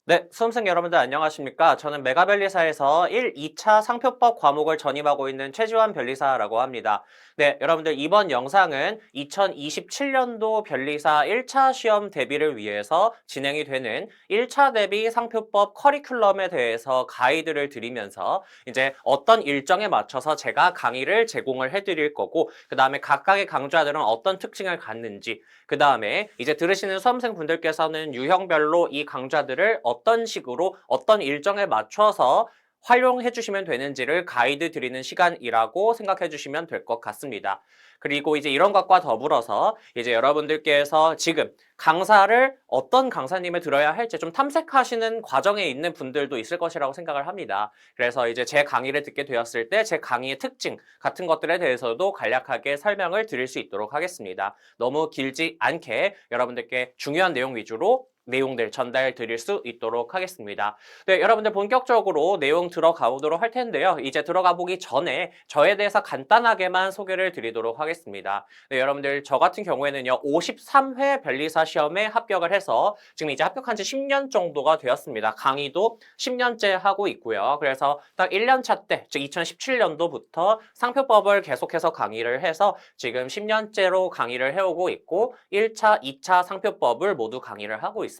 네, 수험생 여러분들 안녕하십니까? 저는 메가변리사에서 1, 2차 상표법 과목을 전임하고 있는 최지환 변리사라고 합니다. 네, 여러분들 이번 영상은 2027년도 변리사 1차 시험 대비를 위해서 진행이 되는 1차 대비 상표법 커리큘럼에 대해서 가이드를 드리면서 이제 어떤 일정에 맞춰서 제가 강의를 제공을 해드릴 거고 그 다음에 각각의 강좌들은 어떤 특징을 갖는지 그 다음에 이제 들으시는 수험생분들께서는 유형별로 이 강좌들을 어떤 식으로 어떤 일정에 맞춰서 활용해 주시면 되는지를 가이드 드리는 시간이라고 생각해 주시면 될 것 같습니다. 그리고 이제 이런 것과 더불어서 이제 여러분들께서 지금 강사를 어떤 강사님을 들어야 할지 좀 탐색하시는 과정에 있는 분들도 있을 것이라고 생각을 합니다. 그래서 이제 제 강의를 듣게 되었을 때 제 강의의 특징 같은 것들에 대해서도 간략하게 설명을 드릴 수 있도록 하겠습니다. 너무 길지 않게 여러분들께 중요한 내용 위주로 내용들 전달 드릴 수 있도록 하겠습니다. 네, 여러분들 본격적으로 내용 들어가 보도록 할 텐데요. 이제 들어가 보기 전에 저에 대해서 간단하게만 소개를 드리도록 하겠습니다. 네, 여러분들 저 같은 경우에는요. 53회 변리사 시험에 합격을 해서 지금 이제 합격한 지 10년 정도가 되었습니다. 강의도 10년째 하고 있고요. 그래서 딱 1년 차 때, 즉 2017년도부터 상표법을 계속해서 강의를 해서 지금 10년째로 강의를 해오고 있고 1차, 2차 상표법을 모두 강의를 하고 있습니다.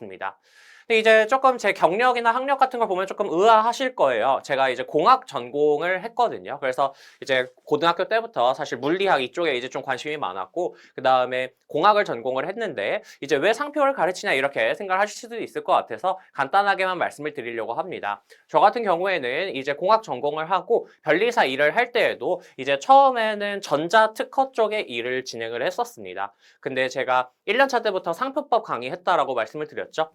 근데 이제 조금 제 경력이나 학력 같은 걸 보면 조금 의아하실 거예요. 제가 이제 공학 전공을 했거든요. 그래서 이제 고등학교 때부터 사실 물리학 이쪽에 이제 좀 관심이 많았고, 그 다음에 공학을 전공을 했는데, 이제 왜 상표를 가르치냐 이렇게 생각을 하실 수도 있을 것 같아서 간단하게만 말씀을 드리려고 합니다. 저 같은 경우에는 이제 공학 전공을 하고 변리사 일을 할 때에도 이제 처음에는 전자특허 쪽의 일을 진행을 했었습니다. 근데 제가 1년차 때부터 상표법 강의했다라고 말씀을 드렸죠.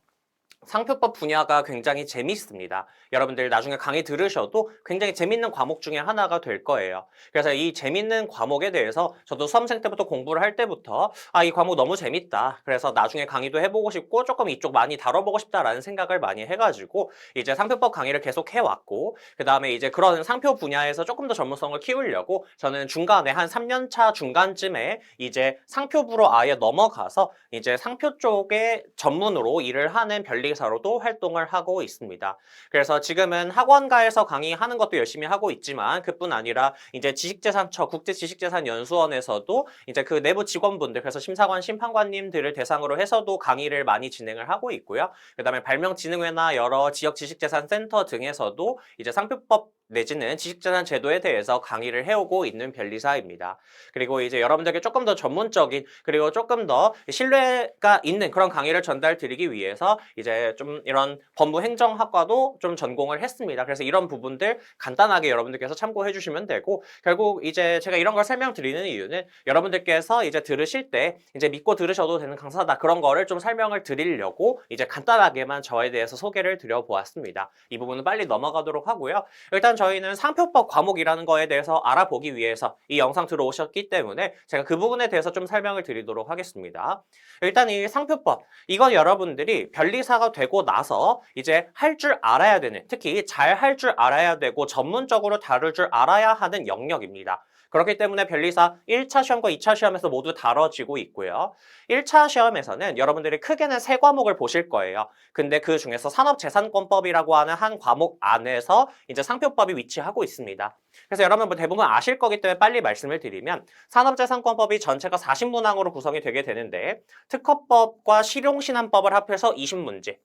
상표법 분야가 굉장히 재밌습니다. 여러분들 나중에 강의 들으셔도 굉장히 재밌는 과목 중에 하나가 될 거예요. 그래서 이 재밌는 과목에 대해서 저도 수험생 때부터 공부를 할 때부터 이 과목 너무 재밌다. 그래서 나중에 강의도 해보고 싶고 조금 이쪽 많이 다뤄보고 싶다라는 생각을 많이 해가지고 이제 상표법 강의를 계속 해왔고 그 다음에 이제 그런 상표 분야에서 조금 더 전문성을 키우려고 저는 중간에 한 3년차 중간쯤에 이제 상표부로 아예 넘어가서 이제 상표 쪽에 전문으로 일을 하는 변리사로도 활동을 하고 있습니다. 그래서 지금은 학원가에서 강의하는 것도 열심히 하고 있지만 그뿐 아니라 이제 지식재산처 국제지식재산연수원에서도 이제 그 내부 직원분들 그래서 심사관, 심판관님들을 대상으로 해서도 강의를 많이 진행을 하고 있고요. 그다음에 발명진흥회나 여러 지역지식재산센터 등에서도 이제 상표법 내지는 지식재산 제도에 대해서 강의를 해오고 있는 변리사입니다. 그리고 이제 여러분들께 조금 더 전문적인 그리고 조금 더 신뢰가 있는 그런 강의를 전달 드리기 위해서 이제 좀 이런 법무행정학과도 좀 전공을 했습니다. 그래서 이런 부분들 간단하게 여러분들께서 참고해 주시면 되고 결국 이제 제가 이런 걸 설명드리는 이유는 여러분들께서 이제 들으실 때 이제 믿고 들으셔도 되는 강사다 그런 거를 좀 설명을 드리려고 이제 간단하게만 저에 대해서 소개를 드려보았습니다. 이 부분은 빨리 넘어가도록 하고요. 일단 저희는 상표법 과목이라는 거에 대해서 알아보기 위해서 이 영상 들어오셨기 때문에 제가 그 부분에 대해서 좀 설명을 드리도록 하겠습니다. 일단 이 상표법, 이건 여러분들이 변리사가 되고 나서 이제 할 줄 알아야 되는, 특히 잘 할 줄 알아야 되고 전문적으로 다룰 줄 알아야 하는 영역입니다. 그렇기 때문에 변리사 1차 시험과 2차 시험에서 모두 다뤄지고 있고요. 1차 시험에서는 여러분들이 크게는 세 과목을 보실 거예요. 근데 그 중에서 산업재산권법이라고 하는 한 과목 안에서 이제 상표법이 위치하고 있습니다. 그래서 여러분 대부분 아실 거기 때문에 빨리 말씀을 드리면 산업재산권법이 전체가 40문항으로 구성이 되게 되는데 특허법과 실용신한법을 합해서 20문제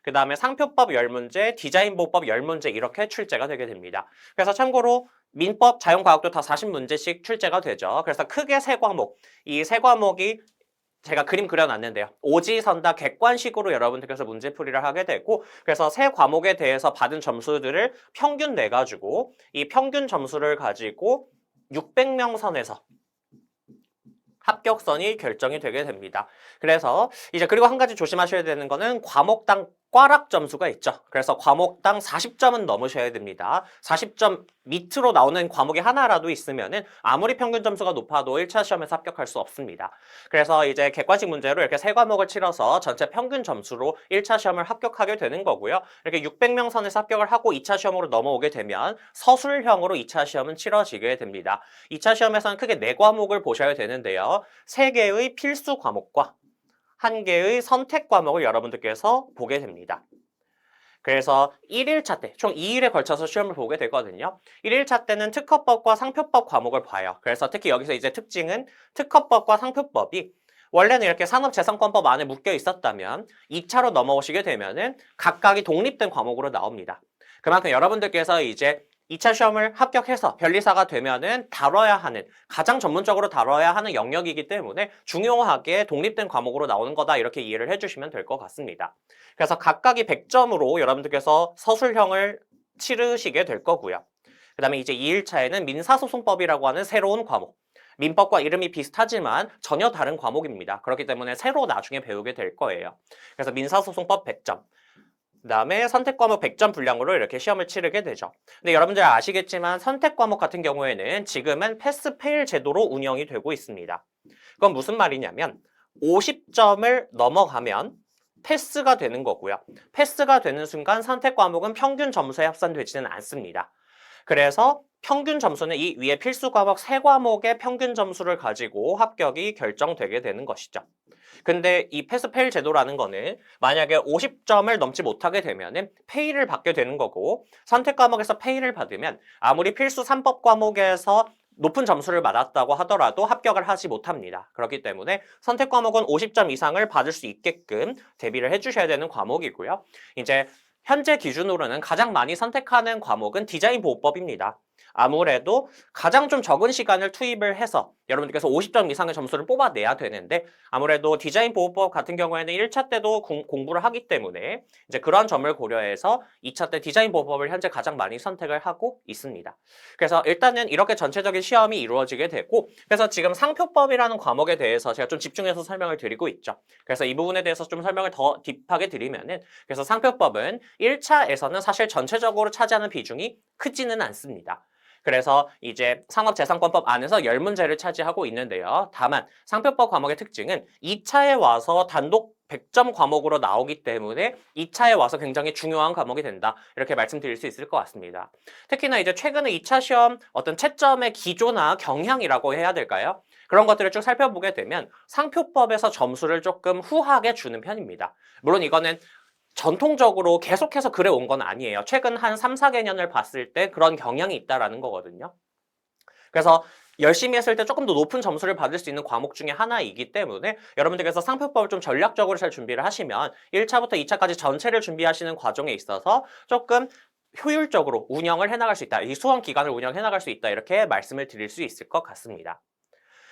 그 다음에 상표법 10문제, 디자인보법 10문제 이렇게 출제가 되게 됩니다. 그래서 참고로 민법, 자연과학도 다 40문제씩 출제가 되죠. 그래서 크게 세 과목, 이 세 과목이 제가 그림 그려놨는데요. 오지선다 객관식으로 여러분들께서 문제풀이를 하게 되고 그래서 세 과목에 대해서 받은 점수들을 평균 내가지고 이 평균 점수를 가지고 600명 선에서 합격선이 결정이 되게 됩니다. 그래서 이제 그리고 한 가지 조심하셔야 되는 거는 과목당 꽈락 점수가 있죠. 그래서 과목당 40점은 넘으셔야 됩니다. 40점 밑으로 나오는 과목이 하나라도 있으면은 아무리 평균 점수가 높아도 1차 시험에서 합격할 수 없습니다. 그래서 이제 객관식 문제로 이렇게 세 과목을 치러서 전체 평균 점수로 1차 시험을 합격하게 되는 거고요. 이렇게 600명 선에서 합격을 하고 2차 시험으로 넘어오게 되면 서술형으로 2차 시험은 치러지게 됩니다. 2차 시험에서는 크게 4과목을 보셔야 되는데요. 3개의 필수 과목과 1개의 선택 과목을 여러분들께서 보게 됩니다. 그래서 1일차 때, 총 2일에 걸쳐서 시험을 보게 되거든요. 1일차 때는 특허법과 상표법 과목을 봐요. 그래서 특히 여기서 이제 특징은 특허법과 상표법이 원래는 이렇게 산업재산권법 안에 묶여 있었다면 2차로 넘어오시게 되면은 각각이 독립된 과목으로 나옵니다. 그만큼 여러분들께서 이제 2차 시험을 합격해서 변리사가 되면은 다뤄야 하는, 가장 전문적으로 다뤄야 하는 영역이기 때문에 중요하게 독립된 과목으로 나오는 거다, 이렇게 이해를 해주시면 될 것 같습니다. 그래서 각각이 100점으로 여러분들께서 서술형을 치르시게 될 거고요. 그 다음에 이제 2일차에는 민사소송법이라고 하는 새로운 과목. 민법과 이름이 비슷하지만 전혀 다른 과목입니다. 그렇기 때문에 새로 나중에 배우게 될 거예요. 그래서 민사소송법 100점. 그다음에 선택과목 100점 분량으로 이렇게 시험을 치르게 되죠. 근데 여러분들 아시겠지만 선택과목 같은 경우에는 지금은 패스페일 제도로 운영이 되고 있습니다. 그건 무슨 말이냐면 50점을 넘어가면 패스가 되는 거고요. 패스가 되는 순간 선택과목은 평균 점수에 합산되지는 않습니다. 그래서 평균 점수는 이 위에 필수 과목 3과목의 평균 점수를 가지고 합격이 결정되게 되는 것이죠. 근데 이 패스페일 제도라는 거는 만약에 50점을 넘지 못하게 되면은 페일을 받게 되는 거고, 선택 과목에서 페일을 받으면 아무리 필수 3법 과목에서 높은 점수를 받았다고 하더라도 합격을 하지 못합니다. 그렇기 때문에 선택 과목은 50점 이상을 받을 수 있게끔 대비를 해주셔야 되는 과목이고요. 이제 현재 기준으로는 가장 많이 선택하는 과목은 디자인 보호법입니다. 아무래도 가장 좀 적은 시간을 투입을 해서 여러분들께서 50점 이상의 점수를 뽑아내야 되는데, 아무래도 디자인 보호법 같은 경우에는 1차 때도 공부를 하기 때문에 이제 그런 점을 고려해서 2차 때 디자인 보호법을 현재 가장 많이 선택을 하고 있습니다. 그래서 일단은 이렇게 전체적인 시험이 이루어지게 되고, 그래서 지금 상표법이라는 과목에 대해서 제가 좀 집중해서 설명을 드리고 있죠. 그래서 이 부분에 대해서 좀 설명을 더 딥하게 드리면은, 그래서 상표법은 1차에서는 사실 전체적으로 차지하는 비중이 크지는 않습니다. 그래서 이제 산업재산권법 안에서 10문제를 차지하고 있는데요. 다만 상표법 과목의 특징은 2차에 와서 단독 100점 과목으로 나오기 때문에 2차에 와서 굉장히 중요한 과목이 된다, 이렇게 말씀드릴 수 있을 것 같습니다. 특히나 이제 최근에 2차 시험 어떤 채점의 기조나 경향이라고 해야 될까요? 그런 것들을 쭉 살펴보게 되면 상표법에서 점수를 조금 후하게 주는 편입니다. 물론 이거는 전통적으로 계속해서 그래 온 건 아니에요. 최근 한 3, 4개년을 봤을 때 그런 경향이 있다라는 거거든요. 그래서 열심히 했을 때 조금 더 높은 점수를 받을 수 있는 과목 중에 하나이기 때문에 여러분들께서 상표법을 좀 전략적으로 잘 준비를 하시면 1차부터 2차까지 전체를 준비하시는 과정에 있어서 조금 효율적으로 운영을 해나갈 수 있다. 이 수험 기간을 운영해나갈 수 있다. 이렇게 말씀을 드릴 수 있을 것 같습니다.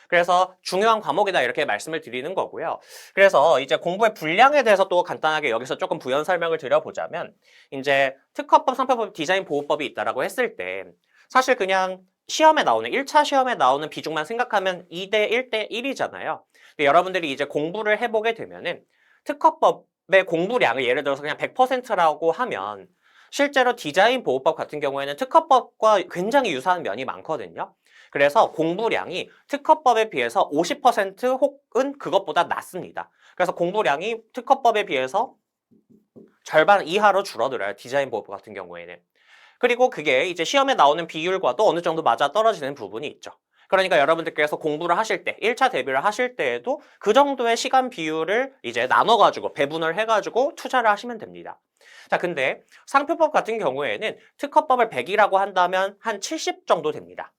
그래서 중요한 과목이다, 이렇게 말씀을 드리는 거고요. 그래서 이제 공부의 분량에 대해서 또 간단하게 여기서 조금 부연 설명을 드려보자면, 이제 특허법, 상표법, 디자인 보호법이 있다라고 했을 때 사실 그냥 시험에 나오는 1차 시험에 나오는 비중만 생각하면 2대 1대 1이잖아요. 근데 여러분들이 이제 공부를 해보게 되면은 특허법의 공부량을 예를 들어서 그냥 100%라고 하면 실제로 디자인 보호법 같은 경우에는 특허법과 굉장히 유사한 면이 많거든요. 그래서 공부량이 특허법에 비해서 50% 혹은 그것보다 낮습니다. 그래서 공부량이 특허법에 비해서 절반 이하로 줄어들어요. 디자인 보호법 같은 경우에는. 그리고 그게 이제 시험에 나오는 비율과도 어느 정도 맞아 떨어지는 부분이 있죠. 그러니까 여러분들께서 공부를 하실 때, 1차 대비를 하실 때에도 그 정도의 시간 비율을 이제 나눠가지고 배분을 해가지고 투자를 하시면 됩니다. 자, 근데 상표법 같은 경우에는 특허법을 100이라고 한다면 한 70 정도 됩니다.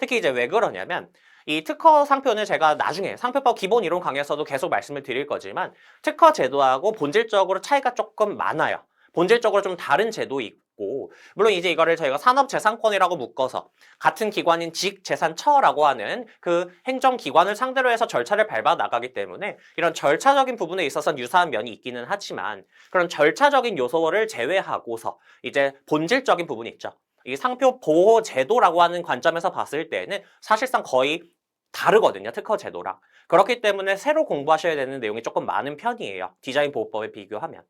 특히 이제 왜 그러냐면, 이 특허 상표는 제가 나중에 상표법 기본 이론 강의에서도 계속 말씀을 드릴 거지만 특허 제도하고 본질적으로 차이가 조금 많아요. 본질적으로 좀 다른 제도 있고, 물론 이제 이거를 저희가 산업재산권이라고 묶어서 같은 기관인 직재산처라고 하는 그 행정기관을 상대로 해서 절차를 밟아 나가기 때문에 이런 절차적인 부분에 있어서는 유사한 면이 있기는 하지만, 그런 절차적인 요소를 제외하고서 이제 본질적인 부분이 있죠. 이 상표 보호 제도라고 하는 관점에서 봤을 때는 사실상 거의 다르거든요, 특허 제도랑. 그렇기 때문에 새로 공부하셔야 되는 내용이 조금 많은 편이에요, 디자인 보호법에 비교하면.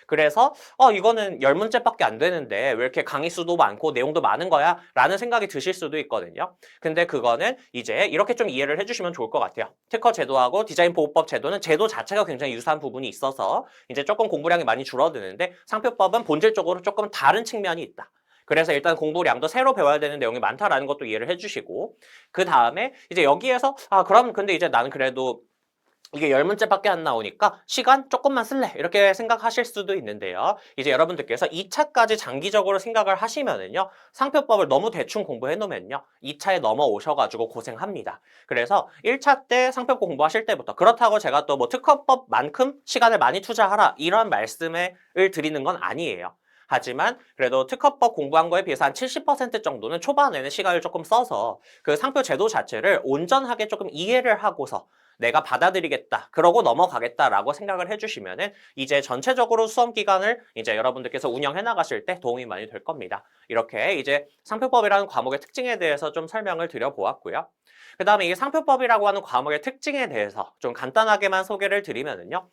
그래서 이거는 10문제밖에 안 되는데 왜 이렇게 강의 수도 많고 내용도 많은 거야? 라는 생각이 드실 수도 있거든요. 근데 그거는 이제 이렇게 좀 이해를 해주시면 좋을 것 같아요. 특허 제도하고 디자인 보호법 제도는 제도 자체가 굉장히 유사한 부분이 있어서 이제 조금 공부량이 많이 줄어드는데, 상표법은 본질적으로 조금 다른 측면이 있다. 그래서 일단 공부량도 새로 배워야 되는 내용이 많다라는 것도 이해를 해주시고, 그 다음에 이제 여기에서 그럼 근데 이제 나는 그래도 이게 10문제밖에 안 나오니까 시간 조금만 쓸래 이렇게 생각하실 수도 있는데요. 이제 여러분들께서 2차까지 장기적으로 생각을 하시면은요. 상표법을 너무 대충 공부해 놓으면요. 2차에 넘어오셔가지고 고생합니다. 그래서 1차 때 상표법 공부하실 때부터 그렇다고 제가 또 뭐 특허법만큼 시간을 많이 투자하라 이런 말씀을 드리는 건 아니에요. 하지만 그래도 특허법 공부한 거에 비해서 한 70% 정도는 초반에는 시간을 조금 써서 그 상표 제도 자체를 온전하게 조금 이해를 하고서 내가 받아들이겠다. 그러고 넘어가겠다라고 생각을 해주시면은 이제 전체적으로 수험 기간을 이제 여러분들께서 운영해 나가실 때 도움이 많이 될 겁니다. 이렇게 이제 상표법이라는 과목의 특징에 대해서 좀 설명을 드려보았고요. 그 다음에 이 상표법이라고 하는 과목의 특징에 대해서 좀 간단하게만 소개를 드리면은요.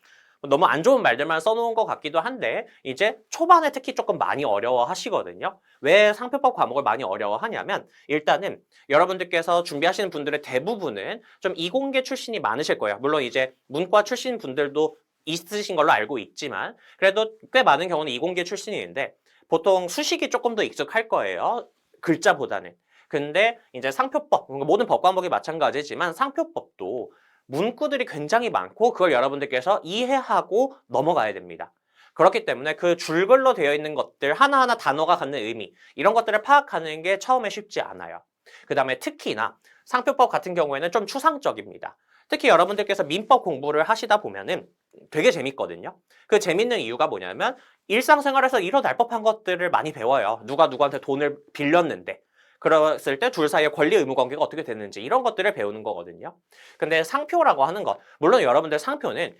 너무 안 좋은 말들만 써놓은 것 같기도 한데 이제 초반에 특히 조금 많이 어려워 하시거든요. 왜 상표법 과목을 많이 어려워하냐면 일단은 여러분들께서 준비하시는 분들의 대부분은 좀 이공계 출신이 많으실 거예요. 물론 이제 문과 출신 분들도 있으신 걸로 알고 있지만 그래도 꽤 많은 경우는 이공계 출신인데 보통 수식이 조금 더 익숙할 거예요. 글자보다는. 근데 이제 상표법, 모든 법 과목이 마찬가지지만 상표법도 문구들이 굉장히 많고 그걸 여러분들께서 이해하고 넘어가야 됩니다. 그렇기 때문에 그 줄글로 되어 있는 것들 하나하나 단어가 갖는 의미 이런 것들을 파악하는 게 처음에 쉽지 않아요. 그 다음에 특히나 상표법 같은 경우에는 좀 추상적입니다. 특히 여러분들께서 민법 공부를 하시다 보면은 되게 재밌거든요. 그 재밌는 이유가 뭐냐면 일상생활에서 일어날 법한 것들을 많이 배워요. 누가 누구한테 돈을 빌렸는데 그랬을 때 둘 사이의 권리 의무 관계가 어떻게 되는지 이런 것들을 배우는 거거든요. 근데 상표라고 하는 것, 물론 여러분들 상표는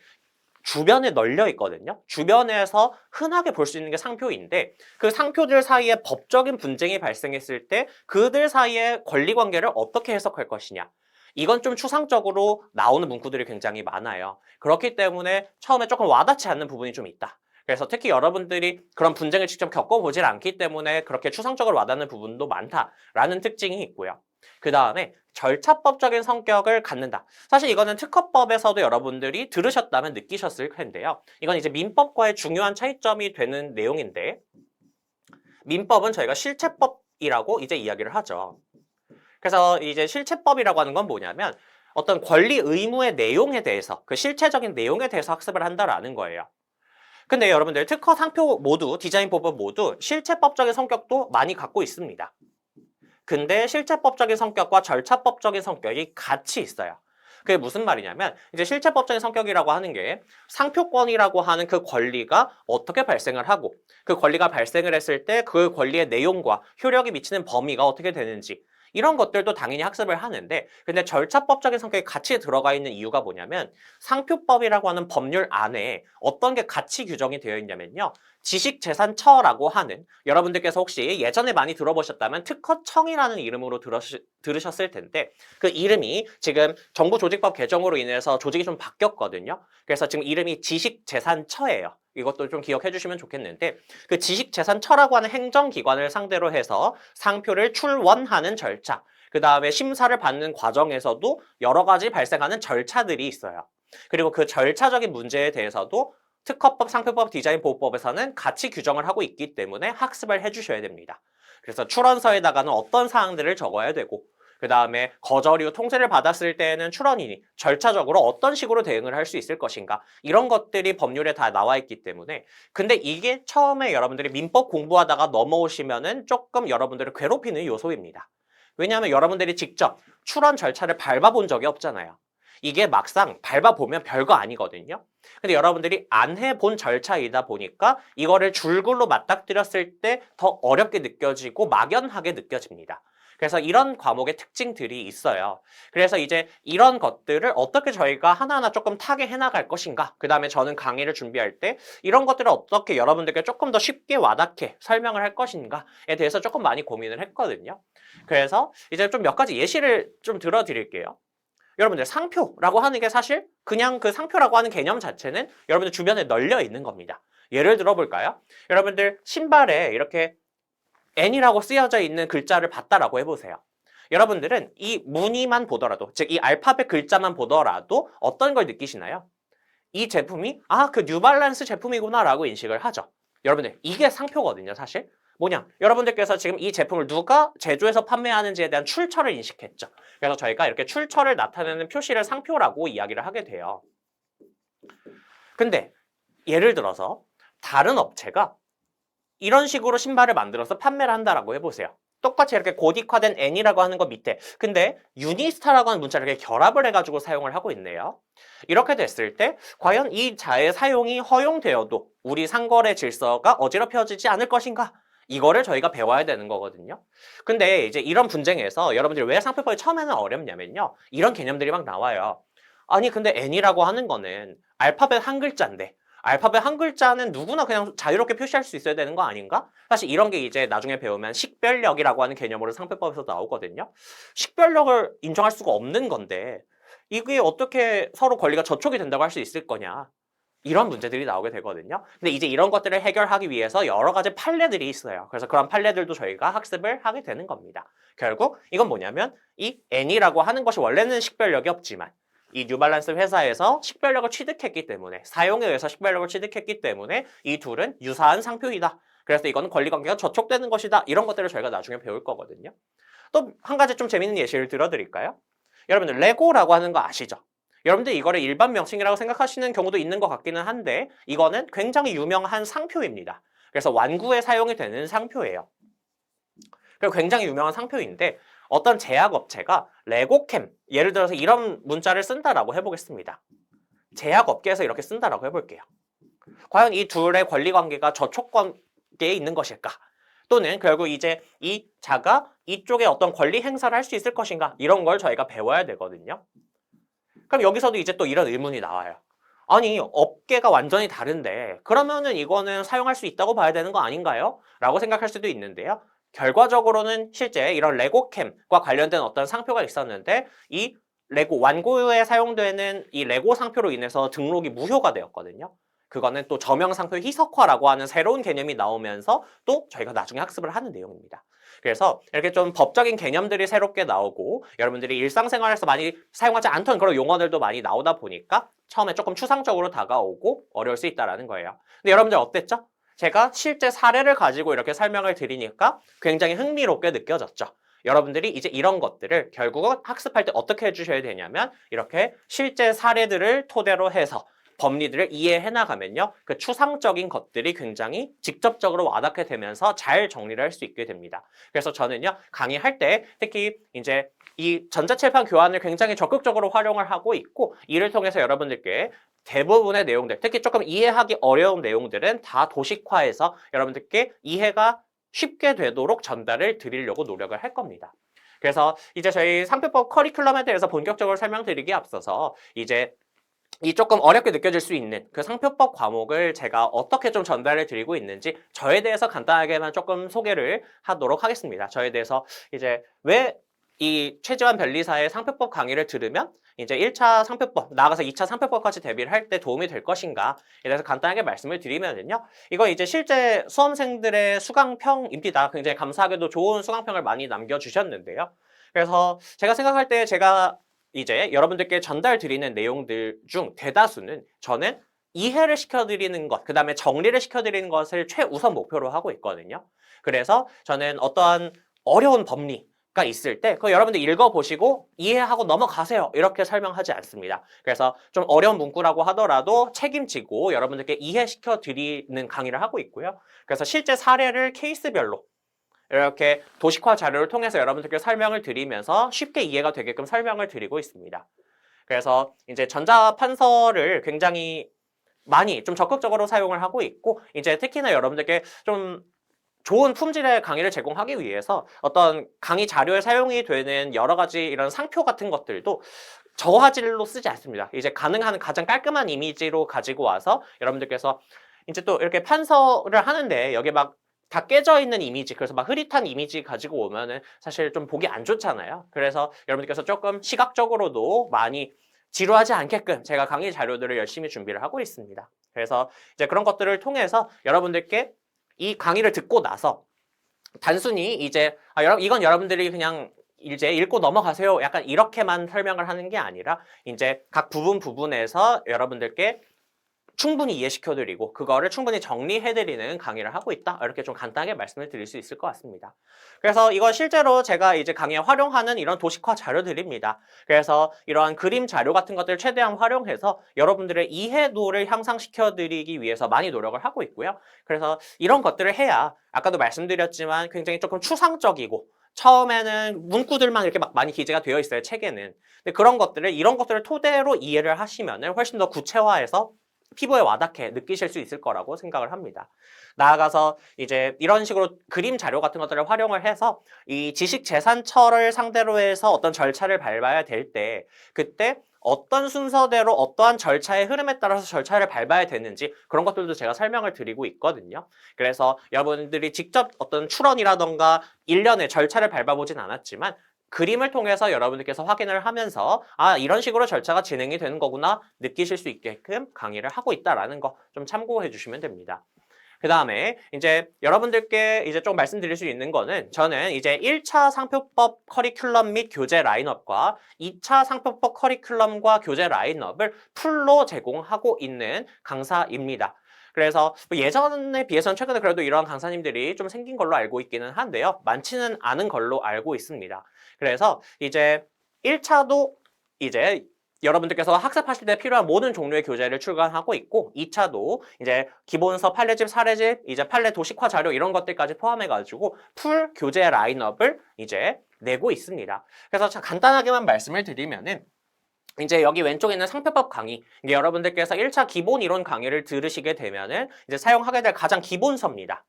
주변에 널려 있거든요. 주변에서 흔하게 볼 수 있는 게 상표인데 그 상표들 사이에 법적인 분쟁이 발생했을 때 그들 사이의 권리 관계를 어떻게 해석할 것이냐. 이건 좀 추상적으로 나오는 문구들이 굉장히 많아요. 그렇기 때문에 처음에 조금 와닿지 않는 부분이 좀 있다. 그래서 특히 여러분들이 그런 분쟁을 직접 겪어보질 않기 때문에 그렇게 추상적으로 와닿는 부분도 많다라는 특징이 있고요. 그 다음에 절차법적인 성격을 갖는다. 사실 이거는 특허법에서도 여러분들이 들으셨다면 느끼셨을 텐데요. 이건 이제 민법과의 중요한 차이점이 되는 내용인데 민법은 저희가 실체법이라고 이제 이야기를 하죠. 그래서 이제 실체법이라고 하는 건 뭐냐면 어떤 권리 의무의 내용에 대해서 그 실체적인 내용에 대해서 학습을 한다라는 거예요. 근데 여러분들 특허 상표 모두 디자인 법은 모두 실체법적인 성격도 많이 갖고 있습니다. 근데 실체법적인 성격과 절차법적인 성격이 같이 있어요. 그게 무슨 말이냐면 이제 실체법적인 성격이라고 하는 게 상표권이라고 하는 그 권리가 어떻게 발생을 하고 그 권리가 발생을 했을 때 그 권리의 내용과 효력이 미치는 범위가 어떻게 되는지 이런 것들도 당연히 학습을 하는데 근데 절차법적인 성격이 같이 들어가 있는 이유가 뭐냐면 상표법이라고 하는 법률 안에 어떤 게 같이 규정이 되어 있냐면요. 지식재산처라고 하는 여러분들께서 혹시 예전에 많이 들어보셨다면 특허청이라는 이름으로 들으셨을 텐데 그 이름이 지금 정부조직법 개정으로 인해서 조직이 좀 바뀌었거든요. 그래서 지금 이름이 지식재산처예요. 이것도 좀 기억해 주시면 좋겠는데 그 지식재산처라고 하는 행정기관을 상대로 해서 상표를 출원하는 절차 그 다음에 심사를 받는 과정에서도 여러 가지 발생하는 절차들이 있어요. 그리고 그 절차적인 문제에 대해서도 특허법, 상표법, 디자인보호법에서는 같이 규정을 하고 있기 때문에 학습을 해주셔야 됩니다. 그래서 출원서에다가는 어떤 사항들을 적어야 되고 그 다음에 거절 이후 통지를 받았을 때에는 출원인이 절차적으로 어떤 식으로 대응을 할 수 있을 것인가 이런 것들이 법률에 다 나와 있기 때문에 근데 이게 처음에 여러분들이 민법 공부하다가 넘어오시면은 조금 여러분들을 괴롭히는 요소입니다. 왜냐하면 여러분들이 직접 출원 절차를 밟아본 적이 없잖아요. 이게 막상 밟아보면 별거 아니거든요. 근데 여러분들이 안 해본 절차이다 보니까 이거를 줄글로 맞닥뜨렸을 때 더 어렵게 느껴지고 막연하게 느껴집니다. 그래서 이런 과목의 특징들이 있어요. 그래서 이제 이런 것들을 어떻게 저희가 하나하나 조금 타게 해나갈 것인가 그 다음에 저는 강의를 준비할 때 이런 것들을 어떻게 여러분들께 조금 더 쉽게 와닿게 설명을 할 것인가에 대해서 조금 많이 고민을 했거든요. 그래서 이제 좀 몇 가지 예시를 좀 들어드릴게요. 여러분들 상표라고 하는 게 사실 그냥 그 상표라고 하는 개념 자체는 여러분들 주변에 널려 있는 겁니다. 예를 들어볼까요? 여러분들 신발에 이렇게 N이라고 쓰여져 있는 글자를 봤다라고 해보세요. 여러분들은 이 무늬만 보더라도 즉 이 알파벳 글자만 보더라도 어떤 걸 느끼시나요? 이 제품이 그 뉴발란스 제품이구나 라고 인식을 하죠. 여러분들 이게 상표거든요 사실. 뭐냐 여러분들께서 지금 이 제품을 누가 제조해서 판매하는지에 대한 출처를 인식했죠. 그래서 저희가 이렇게 출처를 나타내는 표시를 상표라고 이야기를 하게 돼요. 근데 예를 들어서 다른 업체가 이런 식으로 신발을 만들어서 판매를 한다라고 해보세요. 똑같이 이렇게 고딕화된 N이라고 하는 거 밑에 근데 유니스타라고 하는 문자를 이렇게 결합을 해가지고 사용을 하고 있네요. 이렇게 됐을 때 과연 이 자의 사용이 허용되어도 우리 상거래 질서가 어지럽혀지지 않을 것인가? 이거를 저희가 배워야 되는 거거든요. 근데 이제 이런 분쟁에서 여러분들이 왜 상표법이 처음에는 어렵냐면요. 이런 개념들이 막 나와요. 아니 근데 N이라고 하는 거는 알파벳 한 글자인데 알파벳 한 글자는 누구나 그냥 자유롭게 표시할 수 있어야 되는 거 아닌가? 사실 이런 게 이제 나중에 배우면 식별력이라고 하는 개념으로 상표법에서 나오거든요. 식별력을 인정할 수가 없는 건데 이게 어떻게 서로 권리가 저촉이 된다고 할 수 있을 거냐? 이런 문제들이 나오게 되거든요. 근데 이제 이런 것들을 해결하기 위해서 여러 가지 판례들이 있어요. 그래서 그런 판례들도 저희가 학습을 하게 되는 겁니다. 결국 이건 뭐냐면 이 N이라고 하는 것이 원래는 식별력이 없지만 이 뉴발란스 회사에서 식별력을 취득했기 때문에 사용에 의해서 식별력을 취득했기 때문에 이 둘은 유사한 상표이다. 그래서 이거는 권리관계가 저촉되는 것이다. 이런 것들을 저희가 나중에 배울 거거든요. 또 한 가지 좀 재밌는 예시를 들어드릴까요? 여러분들 레고라고 하는 거 아시죠? 여러분들 이거를 일반 명칭이라고 생각하시는 경우도 있는 것 같기는 한데 이거는 굉장히 유명한 상표입니다. 그래서 완구에 사용이 되는 상표예요. 그리고 굉장히 유명한 상표인데 어떤 제약업체가 레고캠, 예를 들어서 이런 문자를 쓴다라고 해보겠습니다. 제약업계에서 이렇게 쓴다라고 해볼게요. 과연 이 둘의 권리관계가 저촉관계에 있는 것일까? 또는 결국 이제 이 자가 이쪽에 어떤 권리 행사를 할 수 있을 것인가? 이런 걸 저희가 배워야 되거든요. 그럼 여기서도 이제 또 이런 의문이 나와요. 아니 업계가 완전히 다른데 그러면은 이거는 사용할 수 있다고 봐야 되는 거 아닌가요? 라고 생각할 수도 있는데요. 결과적으로는 실제 이런 레고캠과 관련된 어떤 상표가 있었는데 이 레고 완구에 사용되는 이 레고 상표로 인해서 등록이 무효가 되었거든요. 그거는 또 저명상표 희석화라고 하는 새로운 개념이 나오면서 또 저희가 나중에 학습을 하는 내용입니다. 그래서 이렇게 좀 법적인 개념들이 새롭게 나오고 여러분들이 일상생활에서 많이 사용하지 않던 그런 용어들도 많이 나오다 보니까 처음에 조금 추상적으로 다가오고 어려울 수 있다는 거예요. 근데 여러분들 어땠죠? 제가 실제 사례를 가지고 이렇게 설명을 드리니까 굉장히 흥미롭게 느껴졌죠. 여러분들이 이제 이런 것들을 결국은 학습할 때 어떻게 해주셔야 되냐면 이렇게 실제 사례들을 토대로 해서 법리들을 이해해 나가면요. 그 추상적인 것들이 굉장히 직접적으로 와닿게 되면서 잘 정리를 할 수 있게 됩니다. 그래서 저는요. 강의할 때 특히 이제 이 전자칠판 교환을 굉장히 적극적으로 활용을 하고 있고 이를 통해서 여러분들께 대부분의 내용들, 특히 조금 이해하기 어려운 내용들은 다 도식화해서 여러분들께 이해가 쉽게 되도록 전달을 드리려고 노력을 할 겁니다. 그래서 이제 저희 상표법 커리큘럼에 대해서 본격적으로 설명드리기에 앞서서 이제 이 조금 어렵게 느껴질 수 있는 그 상표법 과목을 제가 어떻게 좀 전달을 드리고 있는지 저에 대해서 간단하게만 조금 소개를 하도록 하겠습니다. 저에 대해서 이제 왜 이 최지환 변리사의 상표법 강의를 들으면 이제 1차 상표법, 나아가서 2차 상표법까지 대비를 할 때 도움이 될 것인가에 대해서 간단하게 말씀을 드리면은요. 이거 이제 실제 수험생들의 수강평입니다. 굉장히 감사하게도 좋은 수강평을 많이 남겨주셨는데요. 그래서 제가 생각할 때 제가 이제 여러분들께 전달 드리는 내용들 중 대다수는 저는 이해를 시켜드리는 것, 그 다음에 정리를 시켜드리는 것을 최우선 목표로 하고 있거든요. 그래서 저는 어떠한 어려운 법리가 있을 때 그거 여러분들 읽어보시고 이해하고 넘어가세요. 이렇게 설명하지 않습니다. 그래서 좀 어려운 문구라고 하더라도 책임지고 여러분들께 이해시켜드리는 강의를 하고 있고요. 그래서 실제 사례를 케이스별로 이렇게 도식화 자료를 통해서 여러분들께 설명을 드리면서 쉽게 이해가 되게끔 설명을 드리고 있습니다. 그래서 이제 전자판서를 굉장히 많이 좀 적극적으로 사용을 하고 있고 이제 특히나 여러분들께 좀 좋은 품질의 강의를 제공하기 위해서 어떤 강의 자료에 사용이 되는 여러 가지 이런 상표 같은 것들도 저화질로 쓰지 않습니다. 이제 가능한 가장 깔끔한 이미지로 가지고 와서 여러분들께서 이제 또 이렇게 판서를 하는데 여기 막 다 깨져 있는 이미지, 그래서 막 흐릿한 이미지 가지고 오면은 사실 좀 보기 안 좋잖아요. 그래서 여러분들께서 조금 시각적으로도 많이 지루하지 않게끔 제가 강의 자료들을 열심히 준비를 하고 있습니다. 그래서 이제 그런 것들을 통해서 여러분들께 이 강의를 듣고 나서 단순히 이제 여러분 이건 여러분들이 그냥 이제 읽고 넘어가세요. 약간 이렇게만 설명을 하는 게 아니라 이제 각 부분에서 여러분들께 충분히 이해시켜드리고 그거를 충분히 정리해드리는 강의를 하고 있다. 이렇게 좀 간단하게 말씀을 드릴 수 있을 것 같습니다. 그래서 이거 실제로 제가 이제 강의에 활용하는 이런 도식화 자료들입니다. 그래서 이러한 그림 자료 같은 것들을 최대한 활용해서 여러분들의 이해도를 향상시켜드리기 위해서 많이 노력을 하고 있고요. 그래서 이런 것들을 해야 아까도 말씀드렸지만 굉장히 조금 추상적이고 처음에는 문구들만 이렇게 막 많이 기재가 되어 있어요, 책에는. 근데 그런 것들을, 이런 것들을 토대로 이해를 하시면은 훨씬 더 구체화해서 피부에 와닿게 느끼실 수 있을 거라고 생각을 합니다. 나아가서 이제 이런 식으로 그림 자료 같은 것들을 활용을 해서 이 지식재산처를 상대로 해서 어떤 절차를 밟아야 될 때 그때 어떤 순서대로 어떠한 절차의 흐름에 따라서 절차를 밟아야 되는지 그런 것들도 제가 설명을 드리고 있거든요. 그래서 여러분들이 직접 어떤 출원이라던가 일련의 절차를 밟아보진 않았지만 그림을 통해서 여러분들께서 확인을 하면서 아, 이런 식으로 절차가 진행이 되는 거구나 느끼실 수 있게끔 강의를 하고 있다라는 거 좀 참고해 주시면 됩니다. 그 다음에 이제 여러분들께 이제 좀 말씀드릴 수 있는 거는 저는 이제 1차 상표법 커리큘럼 및 교재 라인업과 2차 상표법 커리큘럼과 교재 라인업을 풀로 제공하고 있는 강사입니다. 그래서 예전에 비해서는 최근에 그래도 이러한 강사님들이 좀 생긴 걸로 알고 있기는 한데요. 많지는 않은 걸로 알고 있습니다. 그래서 이제 1차도 이제 여러분들께서 학습하실 때 필요한 모든 종류의 교재를 출간하고 있고 2차도 이제 기본서, 판례집, 사례집, 이제 판례 도식화 자료 이런 것들까지 포함해가지고 풀 교재 라인업을 이제 내고 있습니다. 그래서 간단하게만 말씀을 드리면은 이제 여기 왼쪽에 있는 상표법 강의, 이게 여러분들께서 1차 기본 이론 강의를 들으시게 되면은 이제 사용하게 될 가장 기본서입니다.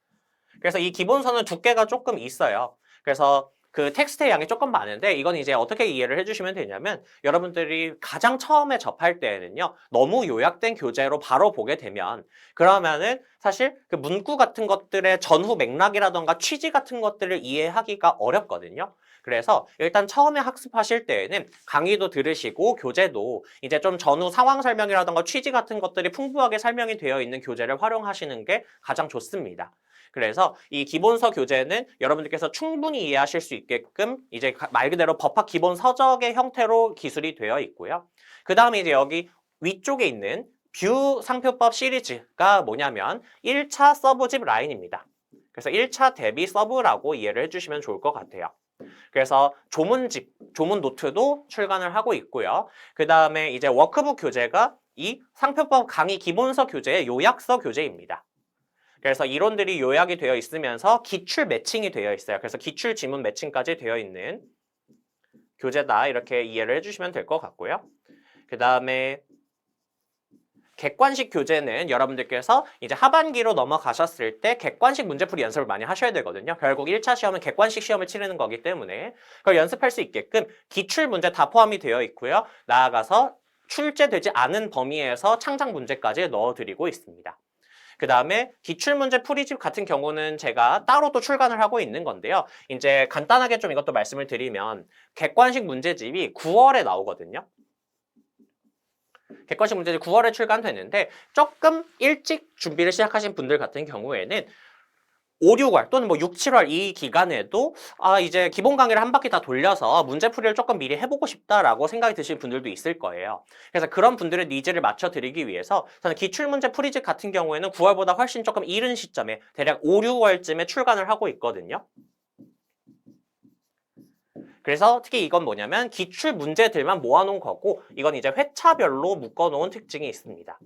그래서 이 기본서는 두께가 조금 있어요. 그래서 그 텍스트의 양이 조금 많은데 이건 이제 어떻게 이해를 해주시면 되냐면 여러분들이 가장 처음에 접할 때에는요 너무 요약된 교재로 바로 보게 되면 그러면은 사실 그 문구 같은 것들의 전후 맥락이라던가 취지 같은 것들을 이해하기가 어렵거든요. 그래서 일단 처음에 학습하실 때에는 강의도 들으시고 교재도 이제 좀 전후 상황 설명이라던가 취지 같은 것들이 풍부하게 설명이 되어 있는 교재를 활용하시는 게 가장 좋습니다. 그래서 이 기본서 교재는 여러분들께서 충분히 이해하실 수 있게끔 이제 말 그대로 법학 기본 서적의 형태로 기술이 되어 있고요. 그 다음에 이제 여기 위쪽에 있는 뷰 상표법 시리즈가 뭐냐면 1차 서브집 라인입니다. 그래서 1차 대비 서브라고 이해를 해주시면 좋을 것 같아요. 그래서 조문집, 조문 노트도 출간을 하고 있고요. 그 다음에 이제 워크북 교재가 이 상표법 강의 기본서 교재의 요약서 교재입니다. 그래서 이론들이 요약이 되어 있으면서 기출 매칭이 되어 있어요. 그래서 기출 지문 매칭까지 되어 있는 교재다 이렇게 이해를 해주시면 될 것 같고요. 그 다음에 객관식 교재는 여러분들께서 이제 하반기로 넘어가셨을 때 객관식 문제풀이 연습을 많이 하셔야 되거든요. 결국 1차 시험은 객관식 시험을 치르는 거기 때문에 그걸 연습할 수 있게끔 기출 문제 다 포함이 되어 있고요. 나아가서 출제되지 않은 범위에서 창작 문제까지 넣어드리고 있습니다. 그 다음에 기출문제 풀이집 같은 경우는 제가 따로 또 출간을 하고 있는 건데요. 이제 간단하게 좀 이것도 말씀을 드리면 객관식 문제집이 9월에 나오거든요. 객관식 문제집 9월에 출간되는데 조금 일찍 준비를 시작하신 분들 같은 경우에는 5, 6월 또는 뭐 6, 7월 이 기간에도 이제 기본 강의를 한 바퀴 다 돌려서 문제풀이를 조금 미리 해보고 싶다라고 생각이 드실 분들도 있을 거예요. 그래서 그런 분들의 니즈를 맞춰드리기 위해서 저는 기출문제 풀이집 같은 경우에는 9월보다 훨씬 조금 이른 시점에 대략 5, 6월쯤에 출간을 하고 있거든요. 그래서 특히 이건 뭐냐면 기출 문제들만 모아놓은 거고 이건 이제 회차별로 묶어놓은 특징이 있습니다.